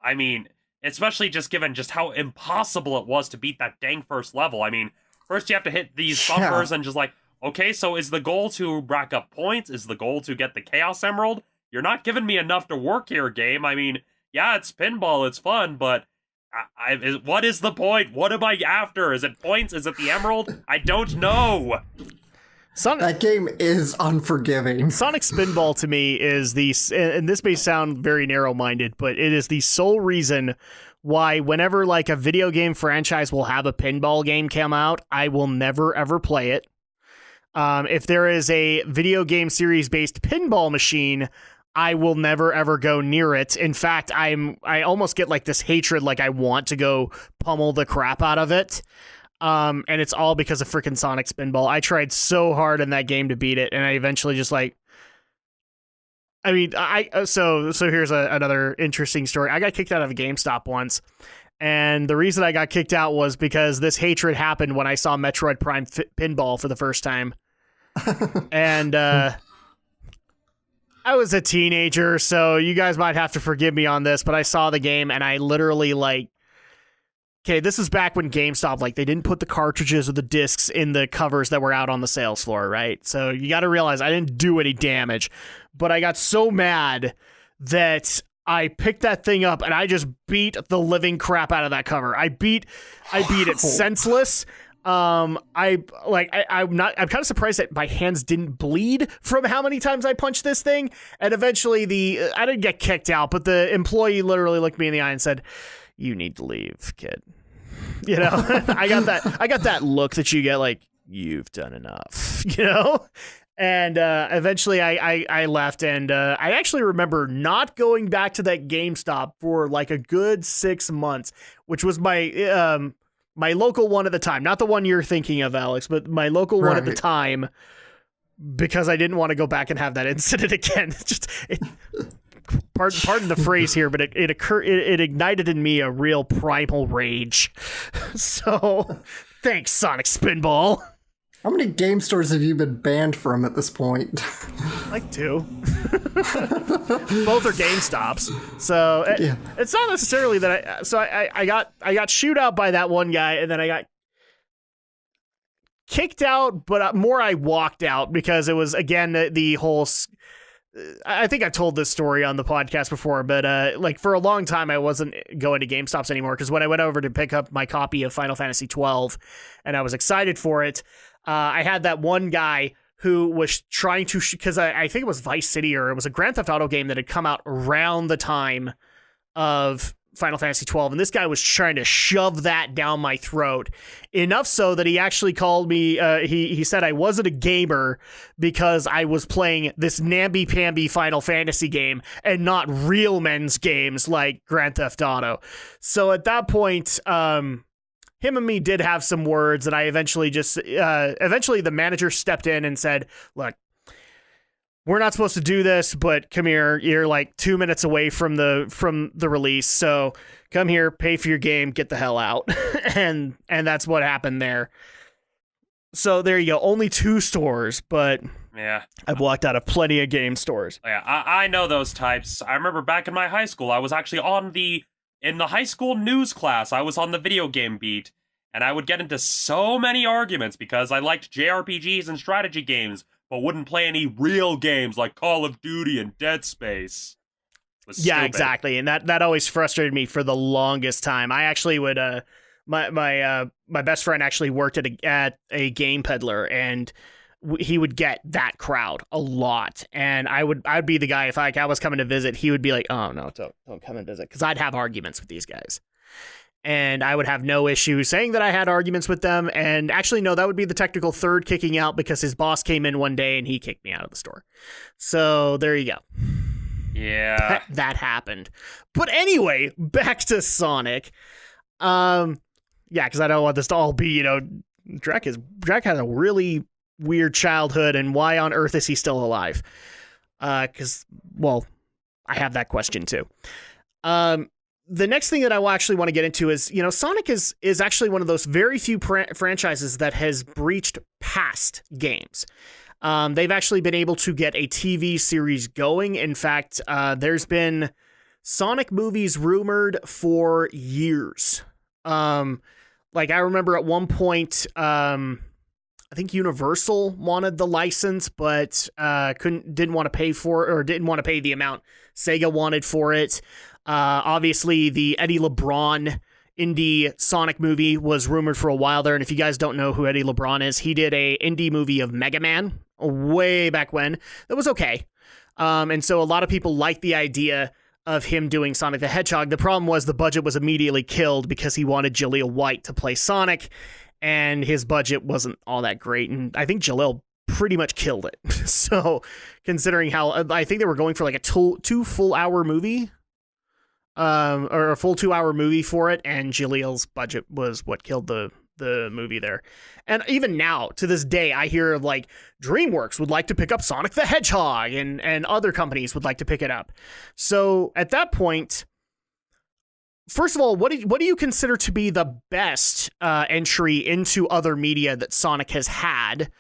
I mean, especially just given just how impossible it was to beat that dang first level. I mean, first you have to hit these bumpers and just like, okay, so is the goal to rack up points? Is the goal to get the Chaos Emerald? You're not giving me enough to work here, game. I mean, yeah, it's pinball, it's fun, but what is the point? What am I after? Is it points? Is it the Emerald? I don't know. That game is unforgiving. Sonic Spinball to me is and this may sound very narrow-minded, but it is the sole reason why whenever like a video game franchise will have a pinball game come out, I will never ever play it. If there is a video game series based pinball machine, I will never ever go near it. In fact, I almost get like this hatred, like I want to go pummel the crap out of it. And it's all because of freaking Sonic Spinball. I tried so hard in that game to beat it, and I eventually just like, so here's another interesting story. I got kicked out of a GameStop once, And the reason I got kicked out was because this hatred happened when I saw Metroid Prime Pinball for the first time. And I was a teenager, so you guys might have to forgive me on this, but I saw the game and I literally okay, this is back when GameStop, they didn't put the cartridges or the discs in the covers that were out on the sales floor, right? So you got to realize I didn't do any damage, but I got so mad that I picked that thing up and I just beat the living crap out of that cover. I beat it senseless. I'm kind of surprised that my hands didn't bleed from how many times I punched this thing. And eventually I didn't get kicked out, but the employee literally looked me in the eye and said, "You need to leave, kid." You know, I got that look that you get you've done enough, you know? And eventually I left, and I actually remember not going back to that GameStop for a good 6 months, which was my my local one at the time, not the one you're thinking of, Alex, but my local one at the time, because I didn't want to go back and have that incident again. Pardon the phrase here, but it ignited in me a real primal rage. So, thanks, Sonic Spinball. How many game stores have you been banned from at this point? 2. Both are GameStops. So it's not necessarily that I got shooed out by that one guy, and then I got kicked out, but more I walked out because it was, again, the whole... I think I've told this story on the podcast before, but for a long time I wasn't going to GameStops anymore, because when I went over to pick up my copy of Final Fantasy 12 and I was excited for it, I had that one guy who was trying to, because I think it was Vice City, or it was a Grand Theft Auto game that had come out around the time of Final Fantasy 12, and this guy was trying to shove that down my throat, enough so that he actually called me, he said I wasn't a gamer because I was playing this namby-pamby Final Fantasy game and not real men's games like Grand Theft Auto. So at that point, him and me did have some words, and I eventually the manager stepped in and said, "Look, we're not supposed to do this, but come here. You're 2 minutes away from the release, so come here, pay for your game, get the hell out." and that's what happened there. So there you go. Only 2 stores, but yeah, I've walked out of plenty of game stores. Yeah, I know those types. I remember back in my high school, I was actually in the high school news class, I was on the video game beat, and I would get into so many arguments because I liked JRPGs and strategy games, but wouldn't play any real games like Call of Duty and Dead Space. Yeah, stupid. Exactly. And that always frustrated me for the longest time. I actually would, my best friend actually worked at a game peddler, and he would get that crowd a lot. And I'd be the guy, if I was coming to visit, he would be like, "Oh no, don't come and visit." 'Cause I'd have arguments with these guys. And I would have no issue saying that I had arguments with them. And actually, no, that would be the technical third kicking out, because his boss came in one day and he kicked me out of the store. So there you go. Yeah. That happened. But anyway, back to Sonic. Yeah, because I don't want this to all be, Drek has a really weird childhood, and why on earth is he still alive? Because, well, I have that question too. The next thing that I actually want to get into is, Sonic is actually one of those very few franchises that has breached past games. They've actually been able to get a TV series going. In fact, there's been Sonic movies rumored for years. I remember at one point, I think Universal wanted the license, but didn't want to pay for it, or didn't want to pay the amount Sega wanted for it. Obviously, the Eddie LeBron indie Sonic movie was rumored for a while there, and if you guys don't know who Eddie LeBron is, he did a indie movie of Mega Man way back when that was okay. And so a lot of people liked the idea of him doing Sonic the Hedgehog. The problem was the budget was immediately killed because he wanted Jaleel White to play Sonic, and his budget wasn't all that great, and I think Jaleel pretty much killed it. So, considering how, I think they were going for like a 2 full-hour movie, or a full 2-hour movie for it, and Jaleel's budget was what killed the movie there. And even now, to this day, I hear like DreamWorks would like to pick up Sonic the Hedgehog, and other companies would like to pick it up. So at that point, first of all, what do you consider to be the best entry into other media that Sonic has had?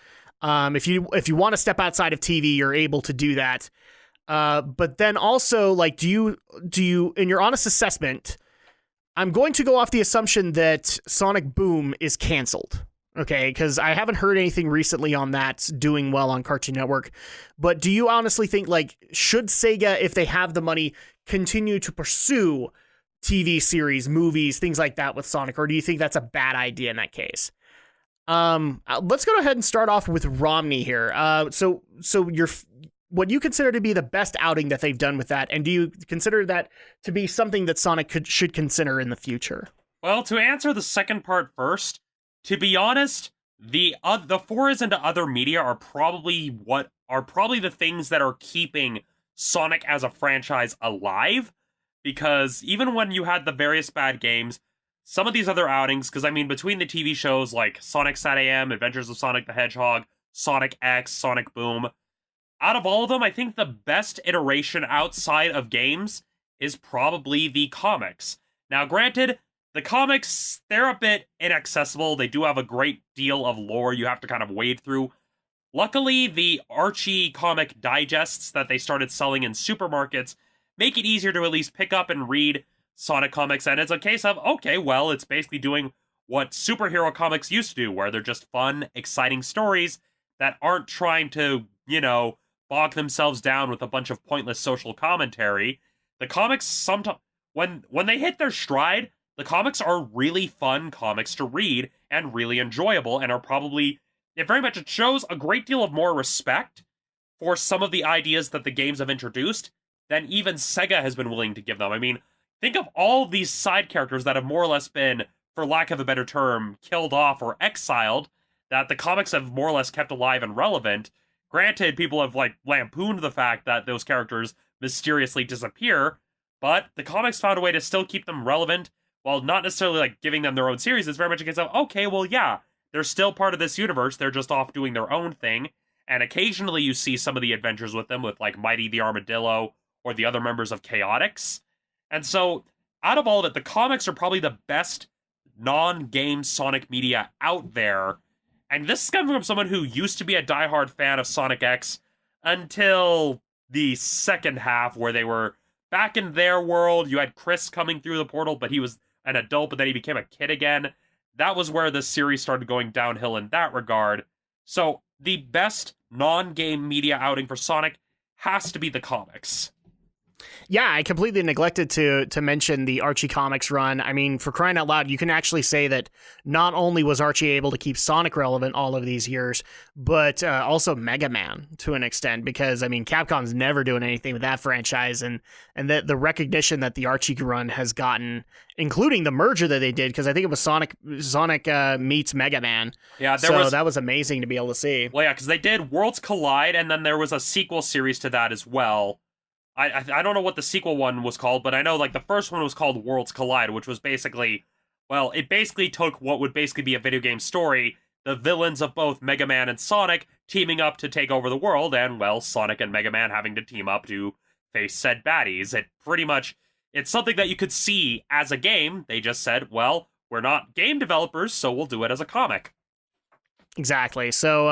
If you want to step outside of TV, you're able to do that. But then also, like, do you, in your honest assessment, I'm going to go off the assumption that Sonic Boom is canceled. Okay, because I haven't heard anything recently on that doing well on Cartoon Network. But do you honestly think, like, should Sega, if they have the money, continue to pursue TV series, movies, things like that with Sonic, or do you think that's a bad idea in that case? Let's go ahead and start off with Romney here. So what you consider to be the best outing that they've done with that, and do you consider that to be something that Sonic should consider in the future? Well, to answer the second part first, to be honest, the forays into other media are probably the things that are keeping Sonic as a franchise alive. Because even when you had the various bad games, some of these other outings, because I mean, between the TV shows like Sonic SatAM, Adventures of Sonic the Hedgehog, Sonic X, Sonic Boom, out of all of them, I think the best iteration outside of games is probably the comics. Now, granted, the comics, they're a bit inaccessible. They do have a great deal of lore you have to kind of wade through. Luckily, the Archie comic digests that they started selling in supermarkets make it easier to at least pick up and read Sonic comics, and it's a case of, okay, well, it's basically doing what superhero comics used to do, where they're just fun, exciting stories that aren't trying to, bog themselves down with a bunch of pointless social commentary. The comics, sometimes, when they hit their stride, the comics are really fun comics to read and really enjoyable, and are probably, it shows a great deal of more respect for some of the ideas that the games have introduced than even Sega has been willing to give them. I mean, think of all these side characters that have more or less been, for lack of a better term, killed off or exiled, that the comics have more or less kept alive and relevant. Granted, people have, lampooned the fact that those characters mysteriously disappear, but the comics found a way to still keep them relevant, while not necessarily, giving them their own series. It's very much a case of, okay, well, yeah, they're still part of this universe, they're just off doing their own thing, and occasionally you see some of the adventures with them, with, Mighty the Armadillo, or the other members of Chaotix. And so, out of all of it, the comics are probably the best non-game Sonic media out there. And this is coming from someone who used to be a diehard fan of Sonic X until the second half, where they were back in their world. You had Chris coming through the portal, but he was an adult, but then he became a kid again. That was where the series started going downhill in that regard. So, the best non-game media outing for Sonic has to be the comics. Yeah, I completely neglected to mention the Archie comics run. I mean, for crying out loud, you can actually say that not only was Archie able to keep Sonic relevant all of these years, but also Mega Man to an extent, because, I mean, Capcom's never doing anything with that franchise, and the recognition that the Archie run has gotten, including the merger that they did, because I think it was Sonic meets Mega Man. Yeah, that was amazing to be able to see. Well, yeah, because they did Worlds Collide, and then there was a sequel series to that as well. I don't know what the sequel one was called, but I know, the first one was called Worlds Collide, which was basically, well, it basically took what would basically be a video game story, the villains of both Mega Man and Sonic teaming up to take over the world, and, well, Sonic and Mega Man having to team up to face said baddies. It's something that you could see as a game. They just said, well, we're not game developers, so we'll do it as a comic. Exactly. So,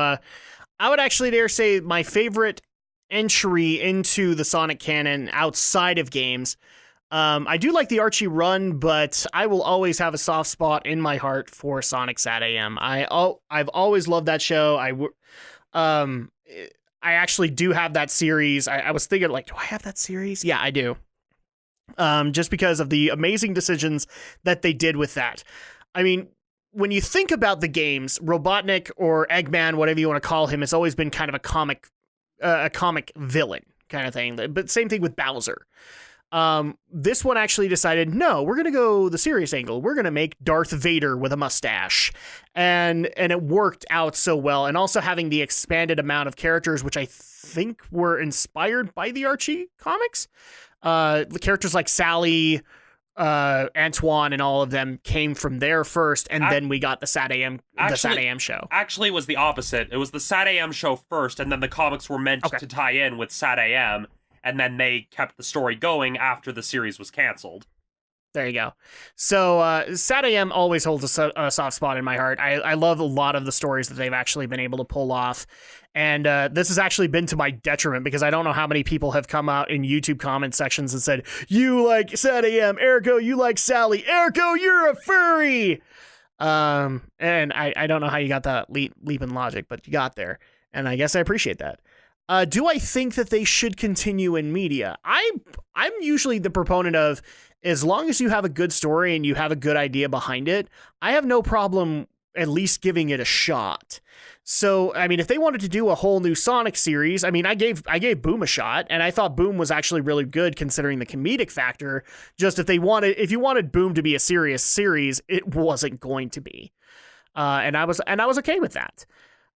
I would actually dare say my favorite entry into the Sonic canon outside of games. I do like the Archie run, but I will always have a soft spot in my heart for Sonic SatAM. I've always loved that show. I actually do have that series. I was thinking, do I have that series? Yeah, I do. Just because of the amazing decisions that they did with that. I mean, when you think about the games, Robotnik or Eggman, whatever you want to call him, has always been kind of a comic villain kind of thing. But same thing with Bowser. This one actually decided, no, we're going to go the serious angle. We're going to make Darth Vader with a mustache. And it worked out so well. And also having the expanded amount of characters, which I think were inspired by the Archie comics. The characters like Sally, Antoine, and all of them came from there first, and then we got the SatAM show. Actually, it was the opposite. It was the SatAM show first, and then the comics were meant to tie in with SatAM, and then they kept the story going after the series was canceled. There you go. So Sad AM always holds a soft spot in my heart. I love a lot of the stories that they've actually been able to pull off. And this has actually been to my detriment because I don't know how many people have come out in YouTube comment sections and said, you like Sad AM, Erico, you like Sally, Erico, you're a furry. And I don't know how you got that leap in logic, but you got there. And I guess I appreciate that. Do I think that they should continue in media? I'm usually the proponent of, as long as you have a good story and you have a good idea behind it, I have no problem at least giving it a shot. So, I mean, if they wanted to do a whole new Sonic series, I mean, I gave Boom a shot, and I thought Boom was actually really good considering the comedic factor. Just if you wanted Boom to be a serious series, it wasn't going to be. And I was okay with that.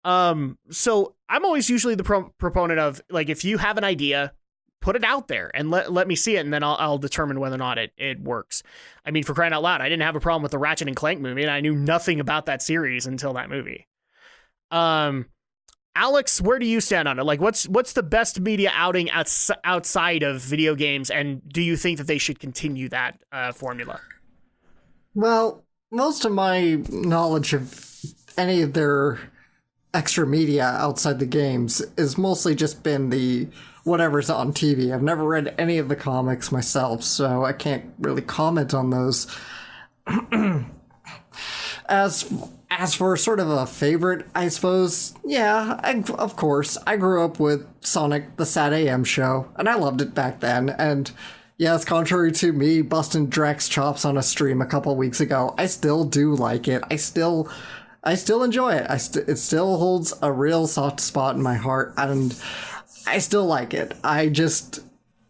So I'm always usually the proponent of, like, if you have an idea, put it out there and let me see it, and then I'll determine whether or not it works. I mean, for crying out loud, I didn't have a problem with the Ratchet and Clank movie, and I knew nothing about that series until that movie. Alex, where do you stand on it? Like, what's the best media outing outside of video games, and do you think that they should continue that formula? Well, most of my knowledge of any of their extra media outside the games is mostly just been the whatever's on TV. I've never read any of the comics myself, so I can't really comment on those. As for sort of a favorite, I suppose, yeah, of course, I grew up with Sonic the Sad AM show, and I loved it back then, and yes, contrary to me busting Drax chops on a stream a couple weeks ago, I still do like it. I still enjoy it. It still holds a real soft spot in my heart, and I still like it.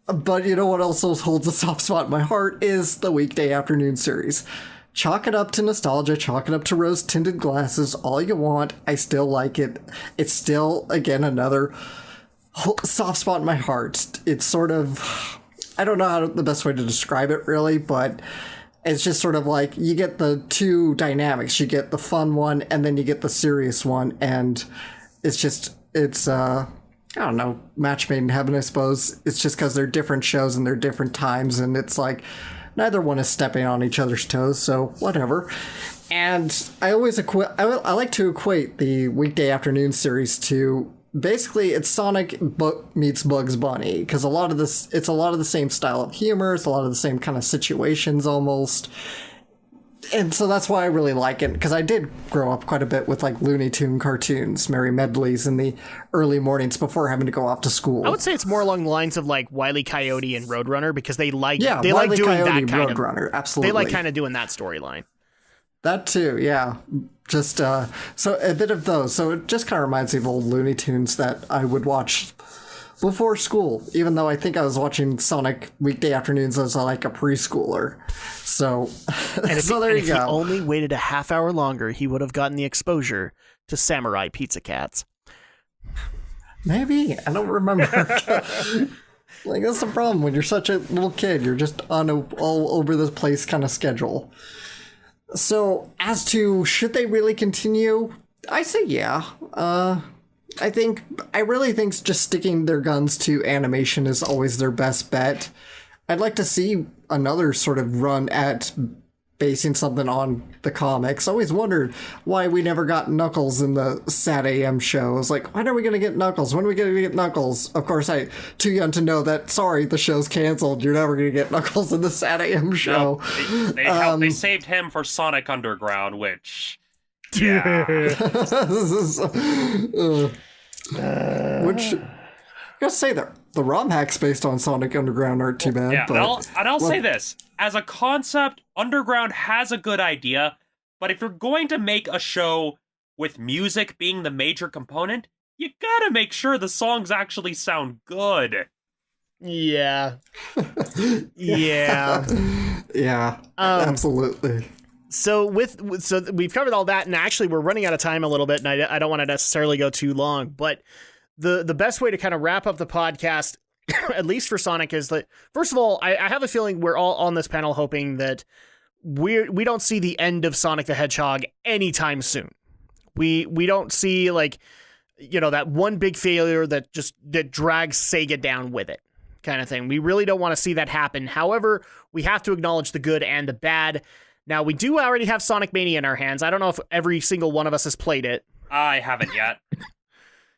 But you know what also holds a soft spot in my heart is the weekday afternoon series. Chalk it up to nostalgia, chalk it up to rose-tinted glasses, all you want. I still like it. It's still, again, another soft spot in my heart. It's sort of, I don't know the best way to describe it, really, but it's just sort of like you get the two dynamics. You get the fun one, and then you get the serious one, and it's I don't know, match made in heaven, I suppose. It's just because they're different shows and they're different times, and it's like neither one is stepping on each other's toes, so whatever. And I always I like to equate the weekday afternoon series to basically it's Sonic meets Bugs Bunny, because it's a lot of the same style of humor, it's a lot of the same kind of situations almost. And so that's why I really like it, because I did grow up quite a bit with like Looney Tune cartoons, Merry Medleys in the early mornings before having to go off to school. I would say it's more along the lines of like Wile E. Coyote and Roadrunner, because they like doing Coyote, that kind Roadrunner, of absolutely. They like kind of doing that storyline. That too, yeah. Just so a bit of those. So it just kind of reminds me of old Looney Tunes that I would watch before school, even though I think I was watching Sonic weekday afternoons as like a preschooler. So, there you go. If he only waited a half hour longer, he would have gotten the exposure to Samurai Pizza Cats. Maybe. I don't remember. Like, that's the problem. When you're such a little kid, you're just on a all over the place kind of schedule. So, as to should they really continue, I say yeah. I really think just sticking their guns to animation is always their best bet. I'd like to see another sort of run at basing something on the comics. I always wondered why we never got Knuckles in the Sad AM show. I was like, when are we going to get Knuckles? When are we going to get Knuckles? Of course, I'm too young to know that, sorry, the show's canceled. You're never going to get Knuckles in the Sad AM show. No, they saved him for Sonic Underground, which... Yeah. Which, I gotta say, the ROM hacks based on Sonic Underground aren't too bad. Yeah, but, I'll say this. As a concept, Underground has a good idea, but if you're going to make a show with music being the major component, you gotta make sure the songs actually sound good. Yeah. Yeah. Yeah, absolutely. So we've covered all that, and actually we're running out of time a little bit, and I don't want to necessarily go too long, but the best way to kind of wrap up the podcast, at least for Sonic, is that, first of all, I have a feeling we're all on this panel hoping that we don't see the end of Sonic the Hedgehog anytime soon. We don't see, like, that one big failure that drags Sega down with it. kind of thing. We really don't want to see that happen. However, we have to acknowledge the good and the bad. Now, we do already have Sonic Mania in our hands. I don't know if every single one of us has played it. I haven't yet.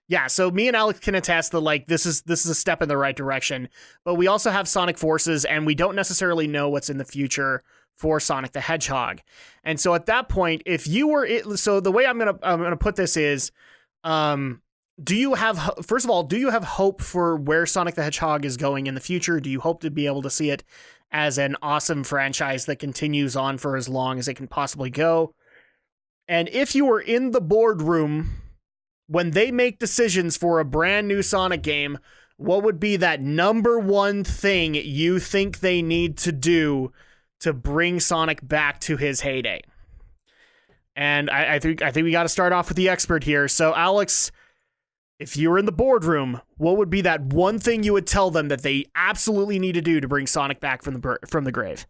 Yeah, so me and Alex can attest that, like, this is a step in the right direction. But we also have Sonic Forces, and we don't necessarily know what's in the future for Sonic the Hedgehog. And so at that point, if you were so the way I'm gonna put this is, do you have hope for where Sonic the Hedgehog is going in the future? Do you hope to be able to see it as an awesome franchise that continues on for as long as it can possibly go? And if you were in the boardroom when they make decisions for a brand new Sonic game, what would be that number one thing you think they need to do to bring Sonic back to his heyday? And I think we got to start off with the expert here. So, Alex, if you were in the boardroom, what would be that one thing you would tell them that they absolutely need to do to bring Sonic back from the grave?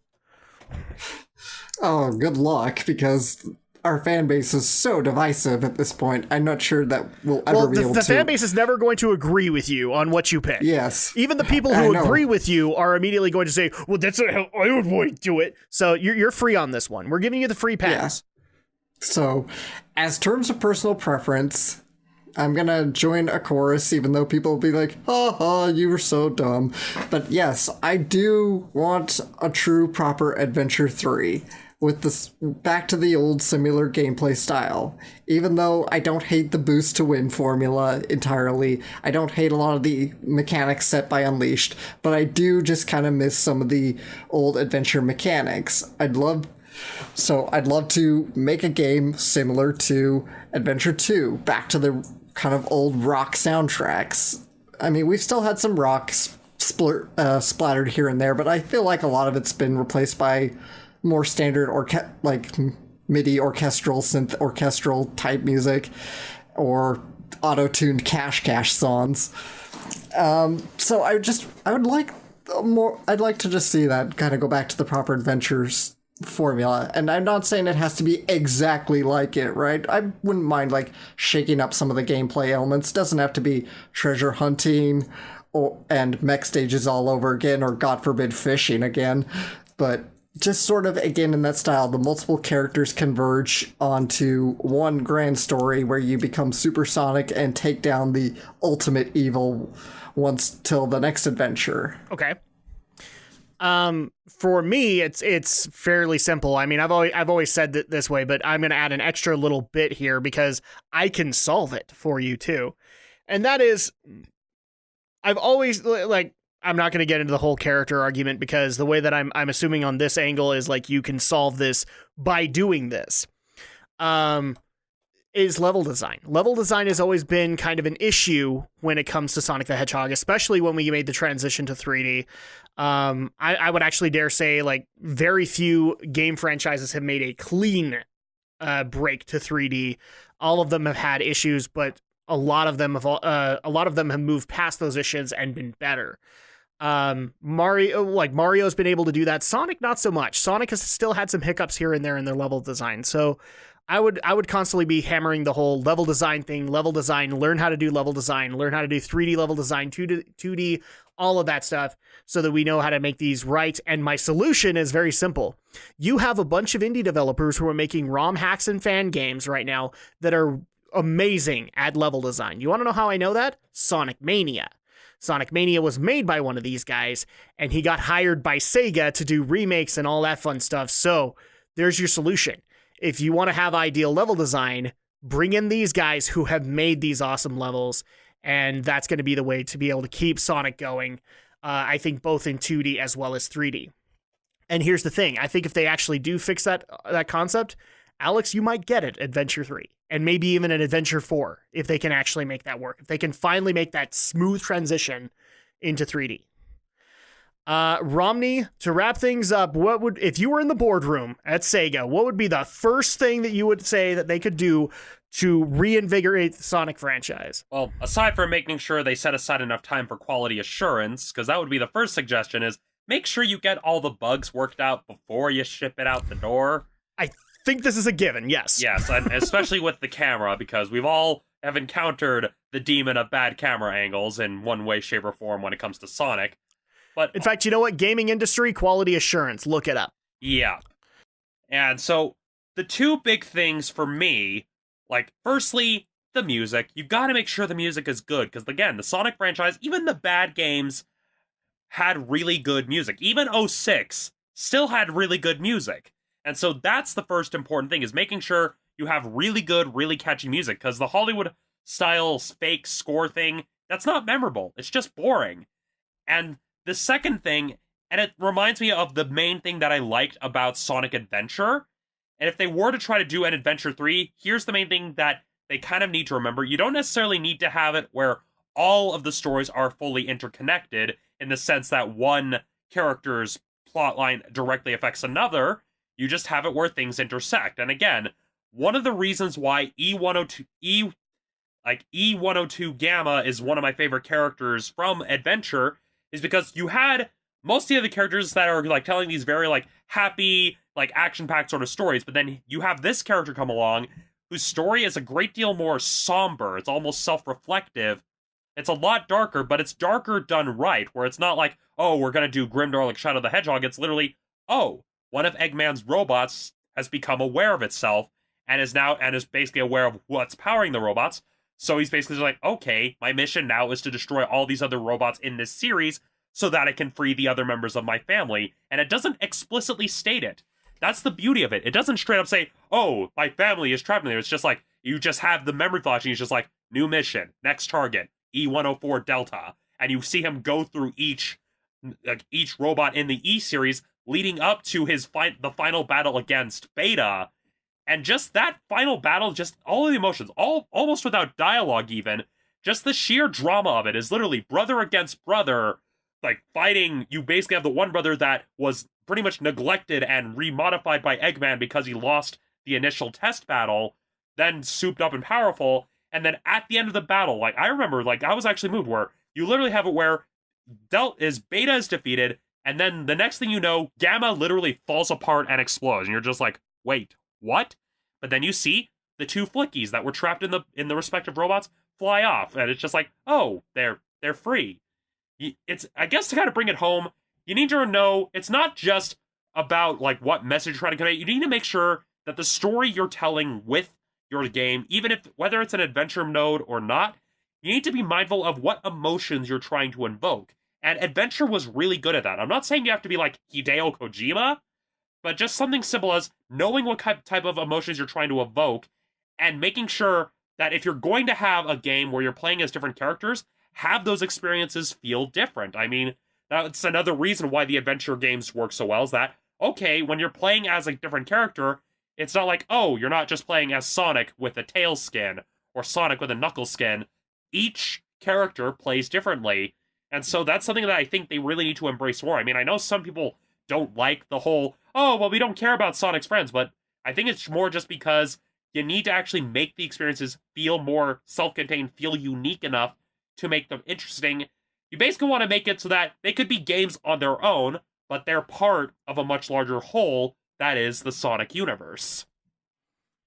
Oh, good luck, because our fan base is so divisive at this point. I'm not sure that we'll ever be able to... The fan base is never going to agree with you on what you pick. Yes. Even the people who agree with you are immediately going to say, well, that's not how I would want to do it. So you're free on this one. We're giving you the free pass. Yeah. So, as terms of personal preference, I'm going to join a chorus, even though people will be like, ha, you were so dumb. But yes, I do want a true, proper Adventure 3. With this back to the old similar gameplay style. Even though I don't hate the boost to win formula entirely, I don't hate a lot of the mechanics set by Unleashed, but I do just kind of miss some of the old adventure mechanics. I'd love to make a game similar to Adventure 2, back to the kind of old rock soundtracks. I mean, we've still had some rock splattered here and there, but I feel like a lot of it's been replaced by more standard MIDI orchestral, synth orchestral type music, or auto-tuned cash songs. So I'd like to just see that kind of go back to the proper Adventures formula. And I'm not saying it has to be exactly like it, right? I wouldn't mind like shaking up some of the gameplay elements. It doesn't have to be treasure hunting and mech stages all over again, or God forbid fishing again, but just sort of, again, in that style, the multiple characters converge onto one grand story where you become Super Sonic and take down the ultimate evil once till the next adventure. Okay. For me, it's fairly simple. I mean, I've always said it this way, but I'm going to add an extra little bit here because I can solve it for you too. And that is, I've always, like, I'm not going to get into the whole character argument because the way that I'm assuming on this angle is like you can solve this by doing this. Is level design. Level design has always been kind of an issue when it comes to Sonic the Hedgehog, especially when we made the transition to 3D. I would actually dare say like very few game franchises have made a clean break to 3D. All of them have had issues, but a lot of them have moved past those issues and been better. Mario's been able to do that. Sonic, not so much. Sonic has still had some hiccups here and there in their level design. So I would constantly be hammering the whole level design thing, learn how to do level design, learn how to do 3D level design, 2D, all of that stuff so that we know how to make these right. And my solution is very simple. You have a bunch of indie developers who are making ROM hacks and fan games right now that are amazing at level design. You want to know how I know that? Sonic Mania. Sonic Mania was made by one of these guys, and he got hired by Sega to do remakes and all that fun stuff. So there's your solution. If you want to have ideal level design, bring in these guys who have made these awesome levels, and that's going to be the way to be able to keep Sonic going, I think both in 2D as well as 3D. And here's the thing. I think if they actually do fix that concept, Alex, you might get it, Adventure 3. And maybe even an Adventure 4, if they can actually make that work. If they can finally make that smooth transition into 3D. Romney, to wrap things up, if you were in the boardroom at Sega, what would be the first thing that you would say that they could do to reinvigorate the Sonic franchise? Well, aside from making sure they set aside enough time for quality assurance, because that would be the first suggestion, is make sure you get all the bugs worked out before you ship it out the door. I think this is a given, yes. Yes, and especially with the camera, because we've all have encountered the demon of bad camera angles in one way, shape, or form when it comes to Sonic. But in fact, you know what? Gaming industry, quality assurance. Look it up. yeah. And so the two big things for me, like, firstly, the music. You got to make sure the music is good, because again, the Sonic franchise, even the bad games, had really good music. Even 06 still had really good music. And so that's the first important thing, is making sure you have really good, really catchy music, because the Hollywood style fake score thing, that's not memorable. It's just boring. And the second thing, and it reminds me of the main thing that I liked about Sonic Adventure, and if they were to try to do an Adventure 3, here's the main thing that they kind of need to remember. You don't necessarily need to have it where all of the stories are fully interconnected, in the sense that one character's plotline directly affects another. You just have it where things intersect. And again, one of the reasons why E102 Gamma is one of my favorite characters from Adventure is because you had most of the other characters that are like telling these very like happy, like action-packed sort of stories, but then you have this character come along whose story is a great deal more somber. It's almost self-reflective. It's a lot darker, but it's darker done right, where it's not like, oh, we're gonna do Grimdor like Shadow the Hedgehog. It's literally, oh, one of Eggman's robots has become aware of itself and is basically aware of what's powering the robots. So he's basically like, okay, my mission now is to destroy all these other robots in this series so that I can free the other members of my family. And it doesn't explicitly state it. That's the beauty of it. It doesn't straight up say, oh, my family is trapped in there. It's just like, you just have the memory flash and he's just like, new mission, next target, E104 Delta. And you see him go through each robot in the E series leading up to the final battle against Beta. And just that final battle, just all of the emotions, almost without dialogue even, just the sheer drama of it is literally brother against brother, like fighting. You basically have the one brother that was pretty much neglected and remodified by Eggman because he lost the initial test battle, then souped up and powerful, and then at the end of the battle, like I remember, like I was actually moved where you literally have it where Beta is defeated, and then the next thing you know, Gamma literally falls apart and explodes, and you're just like, wait, what? But then you see the two flickies that were trapped in the respective robots fly off, and it's just like, oh, they're free. It's, I guess, to kind of bring it home, you need to know it's not just about like what message you're trying to convey. You need to make sure that the story you're telling with your game, even if whether it's an adventure mode or not, you need to be mindful of what emotions you're trying to invoke. And Adventure was really good at that. I'm not saying you have to be like Hideo Kojima, but just something simple as knowing what type of emotions you're trying to evoke and making sure that if you're going to have a game where you're playing as different characters, have those experiences feel different. I mean, that's another reason why the adventure games work so well, is that, okay, when you're playing as a different character, it's not like, oh, you're not just playing as Sonic with a tail skin or Sonic with a knuckle skin. Each character plays differently. And so that's something that I think they really need to embrace more. I mean, I know some people don't like the whole, oh, well, we don't care about Sonic's friends, but I think it's more just because you need to actually make the experiences feel more self-contained, feel unique enough to make them interesting. You basically want to make it so that they could be games on their own, but they're part of a much larger whole that is the Sonic universe.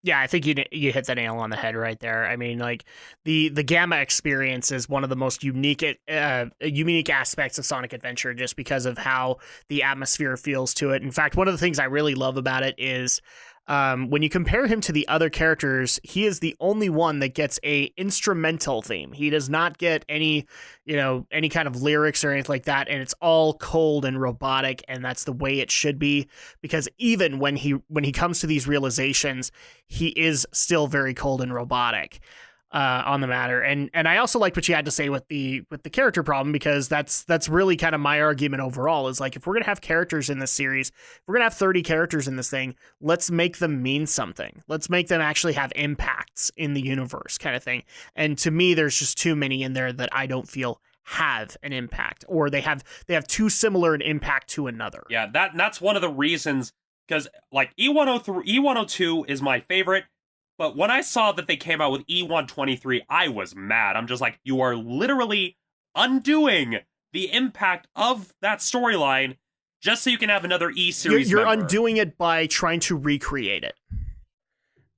Yeah, I think you hit the nail on the head right there. I mean, like the Gamma experience is one of the most unique aspects of Sonic Adventure, just because of how the atmosphere feels to it. In fact, one of the things I really love about it is when you compare him to the other characters, he is the only one that gets a instrumental theme. He does not get any kind of lyrics or anything like that, and it's all cold and robotic, and that's the way it should be, because even when he comes to these realizations, he is still very cold and robotic on the matter. And I also like what you had to say with the character problem, because that's really kind of my argument overall, is like, if we're going to have characters in this series, if we're going to have 30 characters in this thing, let's make them mean something. Let's make them actually have impacts in the universe, kind of thing. And to me, there's just too many in there that I don't feel have an impact, or they have too similar an impact to another. Yeah, that's one of the reasons, because like E102 is my favorite. But when I saw that they came out with E123, I was mad. I'm just like, you are literally undoing the impact of that storyline just so you can have another E-series You're member. undoing it by trying to recreate it.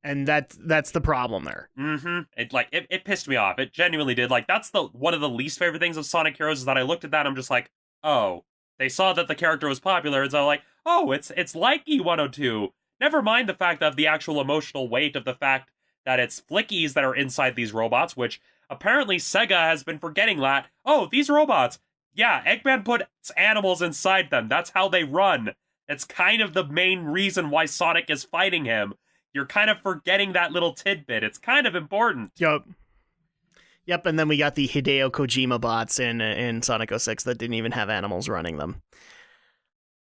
And that's the problem there. Mm-hmm. It pissed me off. It genuinely did. Like, that's one of the least favorite things of Sonic Heroes, is that I looked at that and I'm just like, oh, they saw that the character was popular, and so like, oh, it's like E102. Never mind the fact of the actual emotional weight of the fact that it's flickies that are inside these robots, which apparently Sega has been forgetting that. Oh, these robots. Yeah, Eggman puts animals inside them. That's how they run. It's kind of the main reason why Sonic is fighting him. You're kind of forgetting that little tidbit. It's kind of important. Yep, and then we got the Hideo Kojima bots in Sonic 06 that didn't even have animals running them.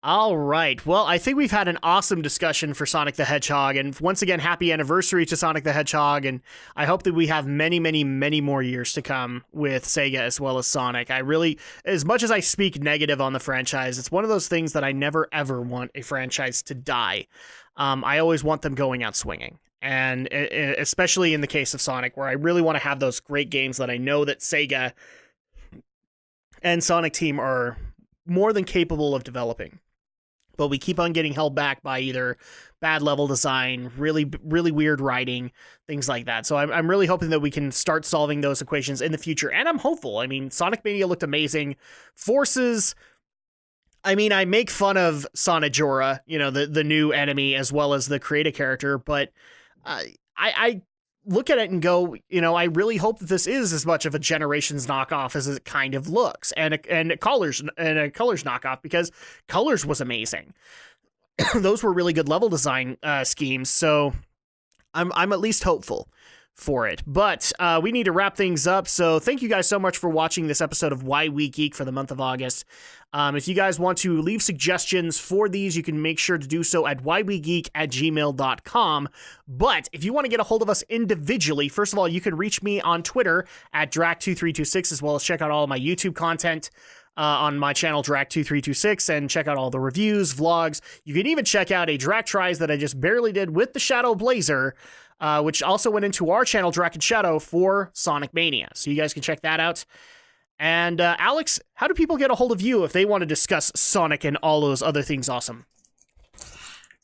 All right. Well, I think we've had an awesome discussion for Sonic the Hedgehog, and once again, happy anniversary to Sonic the Hedgehog, and I hope that we have many, many, many more years to come with Sega as well as Sonic. I really, as much as I speak negative on the franchise, it's one of those things that I never, ever want a franchise to die. I always want them going out swinging, and especially in the case of Sonic, where I really want to have those great games that I know that Sega and Sonic Team are more than capable of developing. But we keep on getting held back by either bad level design, really, really weird writing, things like that. So I'm really hoping that we can start solving those equations in the future. And I'm hopeful. I mean, Sonic Mania looked amazing. Forces, I mean, I make fun of Sonajora, the new enemy, as well as the creative character, but I look at it and go, I really hope that this is as much of a Generations knockoff as it kind of looks, and a Colors knockoff, because Colors was amazing. Those were really good level design schemes, so I'm at least hopeful for it. But we need to wrap things up, so thank you guys so much for watching this episode of Why We Geek for the month of August. If you guys want to leave suggestions for these, you can make sure to do so at whywegeek@gmail.com. But if you want to get a hold of us individually, first of all, you can reach me on Twitter at Drac2326, as well as check out all of my YouTube content on my channel, Drac2326, and check out all the reviews, vlogs. You can even check out a Drac Tries that I just barely did with the Shadow Blazer, which also went into our channel, Drac and Shadow, for Sonic Mania. So you guys can check that out. And Alex, how do people get a hold of you if they want to discuss Sonic and all those other things awesome?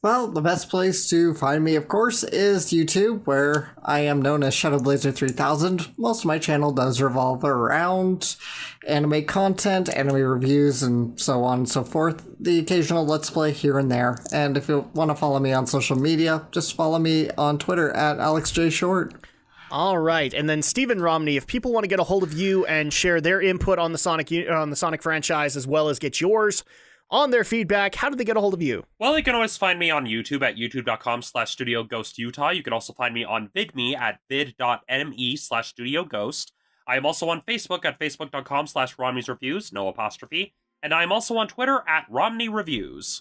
Well, the best place to find me, of course, is YouTube, where I am known as Shadowblazer 3000. Most of my channel does revolve around anime content, anime reviews, and so on and so forth. The occasional Let's Play here and there. And if you want to follow me on social media, just follow me on Twitter at AlexJShort. All right, and then Stephen Romney, if people want to get a hold of you and share their input on the Sonic franchise, as well as get yours on their feedback, how do they get a hold of you? Well, you can always find me on YouTube at youtube.com/StudioGhostUtah. You can also find me on VidMe at vid.me/StudioGhost. I am also on Facebook at facebook.com/Romney'sReviews, no apostrophe. And I am also on Twitter at RomneyReviews.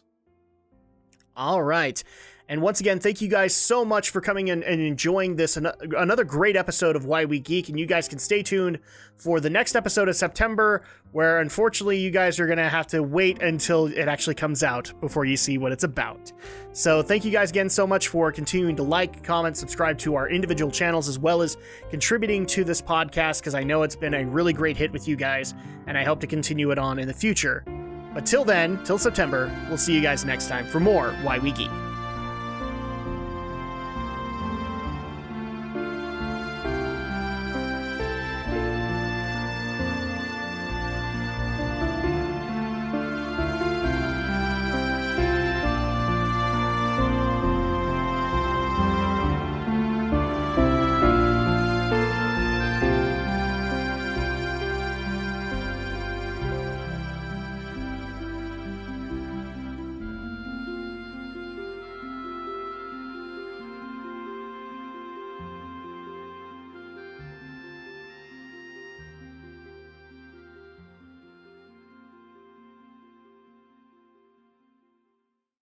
All right. And once again, thank you guys so much for coming in and enjoying this, another great episode of Why We Geek. And you guys can stay tuned for the next episode of September, where unfortunately you guys are going to have to wait until it actually comes out before you see what it's about. So thank you guys again so much for continuing to like, comment, subscribe to our individual channels, as well as contributing to this podcast, because I know it's been a really great hit with you guys, and I hope to continue it on in the future. But till then, till September, we'll see you guys next time for more Why We Geek.